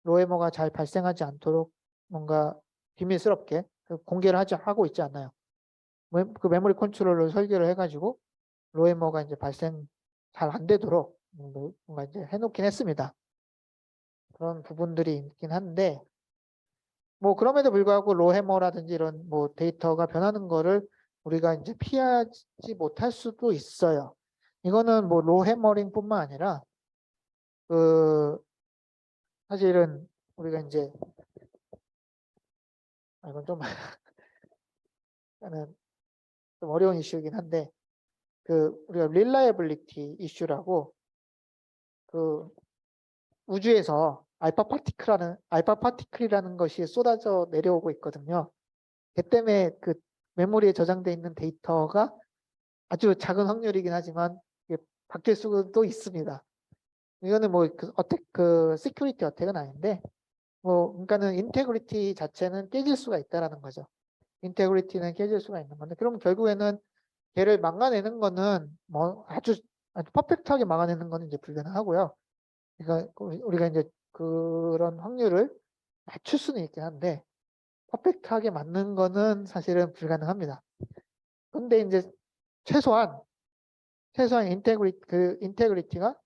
로해머가 잘 발생하지 않도록 뭔가 비밀스럽게 공개를 하고 있지 않나요? 그 메모리 컨트롤러를 설계를 해가지고 로해머가 이제 발생 잘 안 되도록 뭔가 이제 해놓긴 했습니다. 그런 부분들이 있긴 한데, 그럼에도 불구하고 로해머라든지 이런 데이터가 변하는 거를 우리가 이제 피하지 못할 수도 있어요. 이거는 로해머링뿐만 아니라 그 사실은 우리가 이제 이건 좀 좀 어려운 이슈이긴 한데, 우리가 릴라이애블리티 이슈라고 그 우주에서 알파 파티클이라는 것이 쏟아져 내려오고 있거든요. 걔 때문에 그 메모리에 저장되어 있는 데이터가 아주 작은 확률이긴 하지만 이게 바뀔 수도 있습니다. 이거는 뭐 그 시큐리티 어택은 아닌데 뭐 그러니까는 인테그리티 자체는 깨질 수가 있다라는 거죠. 인테그리티는 깨질 수가 있는 건데 그럼 결국에는 걔를 막아내는 거는 뭐 아주 퍼펙트하게 막아내는 거는 이제 불가능하고요. 그러니까 우리가 이제 그런 확률을 낮출 수는 있긴 한데 퍼펙트하게 맞는 거는 사실은 불가능합니다. 근데 이제 최소한 인테그리티가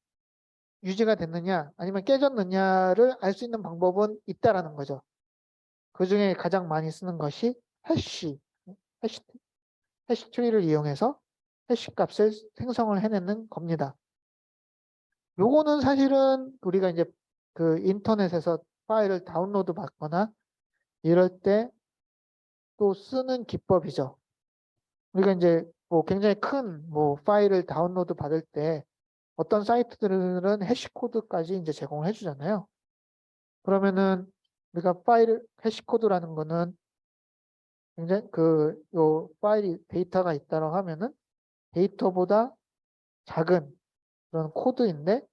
유지가 됐느냐 아니면 깨졌느냐를 알 수 있는 방법은 있다라는 거죠. 그 중에 가장 많이 쓰는 것이 해시 트리를 이용해서 해시 값을 생성을 해내는 겁니다. 요거는 사실은 우리가 이제 그 인터넷에서 파일을 다운로드 받거나 이럴 때 또 쓰는 기법이죠. 우리가 이제 뭐 굉장히 큰 뭐 파일을 다운로드 받을 때 어떤 사이트들은 해시코드까지 이제 제공을 해주잖아요. 그러면은 우리가 해시코드라는 거는 굉장히 요 파일이 데이터가 있다고 하면은 데이터보다 작은 그런 코드인데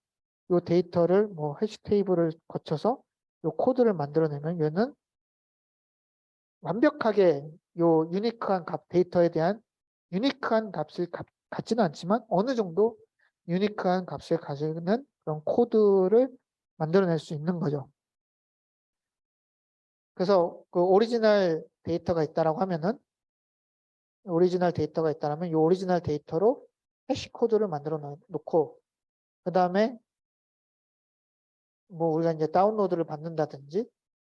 요 데이터를 뭐 해시 테이블을 거쳐서 요 코드를 만들어내면 얘는 완벽하게 요 데이터에 대한 유니크한 값을 갖지는 않지만 어느 정도 유니크한 값을 가지는 그런 코드를 만들어낼 수 있는 거죠. 그래서 그 오리지널 데이터가 있다라고 하면은 오리지널 데이터가 있다면 이 오리지널 데이터로 해시 코드를 만들어 놓고 그 다음에 뭐 우리가 이제 다운로드를 받는다든지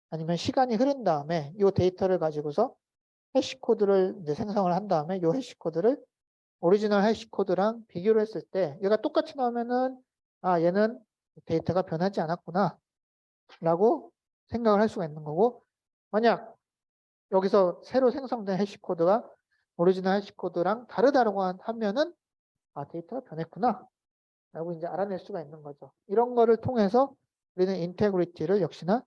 아니면 시간이 흐른 다음에 이 데이터를 가지고서 해시 코드를 이제 생성을 한 다음에 이 해시 코드를 오리지널 해시 코드랑 비교를 했을 때 얘가 똑같이 나오면은 아 얘는 데이터가 변하지 않았구나 라고 생각을 할 수가 있는 거고 만약 여기서 새로 생성된 해시 코드가 오리지널 해시 코드랑 다르다고 하면은 아 데이터가 변했구나 라고 이제 알아낼 수가 있는 거죠. 이런 거를 통해서 우리는 인테그리티를 역시나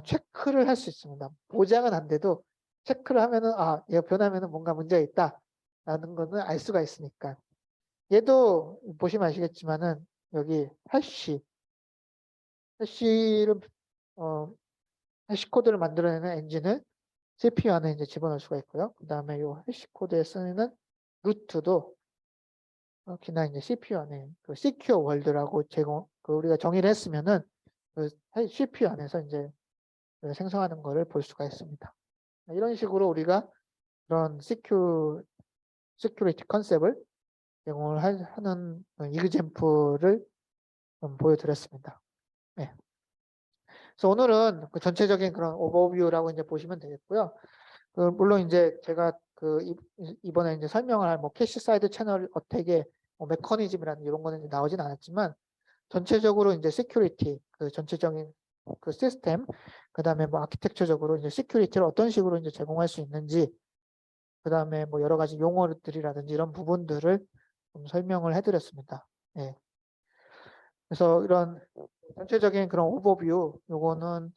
체크를 할 수 있습니다. 보장은 안 돼도 체크를 하면은 아 얘가 변하면은 뭔가 문제가 있다 라는 거는 알 수가 있으니까. 얘도 보시면 아시겠지만은 여기 해시를 해시 코드를 만들어내는 엔진을 CPU 안에 이제 집어넣을 수가 있고요. 그 다음에 이 해시 코드에 쓰는 루트도 특히나 이제 CPU 안에 그 시큐어 월드라고 우리가 정의를 했으면은 그 CPU 안에서 이제 생성하는 거를 볼 수가 있습니다. 이런 식으로 우리가 그런 시큐리티 컨셉을 제공을 하는 이그젬플을 좀 보여드렸습니다. 네. 그래서 오늘은 그 전체적인 그런 오버뷰라고 이제 보시면 되겠고요. 물론 이제 제가 이번에 이제 설명을 할 뭐 캐시 사이드 채널 어택의 뭐 메커니즘이라는 이런 거는 나오진 않았지만 전체적으로 이제 시큐리티 전체적인 그 시스템 그다음에 뭐 아키텍처적으로 이제 시큐리티를 어떤 식으로 이제 제공할 수 있는지 그다음에 뭐 여러 가지 용어들이라든지 이런 부분들을 좀 설명을 해드렸습니다. 예. 그래서 이런 전체적인 그런 오버뷰 요거는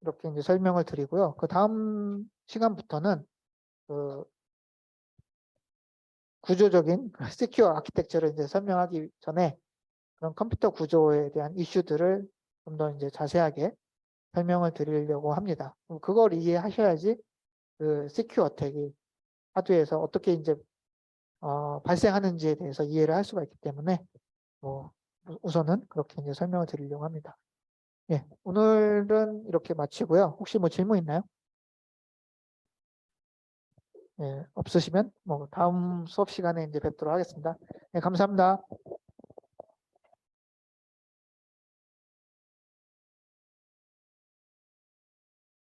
이렇게 이제 설명을 드리고요. 그 다음 시간부터는 그 구조적인 시큐어 아키텍처를 이제 설명하기 전에 그런 컴퓨터 구조에 대한 이슈들을 좀 더 이제 자세하게 설명을 드리려고 합니다. 그걸 이해하셔야지 그 시큐어 어택이 하드웨어에서 어떻게 이제 발생하는지에 대해서 이해를 할 수가 있기 때문에 뭐 우선은 그렇게 이제 설명을 드리려고 합니다. 예, 오늘은 이렇게 마치고요. 혹시 뭐 질문 있나요? 예, 없으시면 뭐 다음 수업 시간에 이제 뵙도록 하겠습니다. 예, 감사합니다.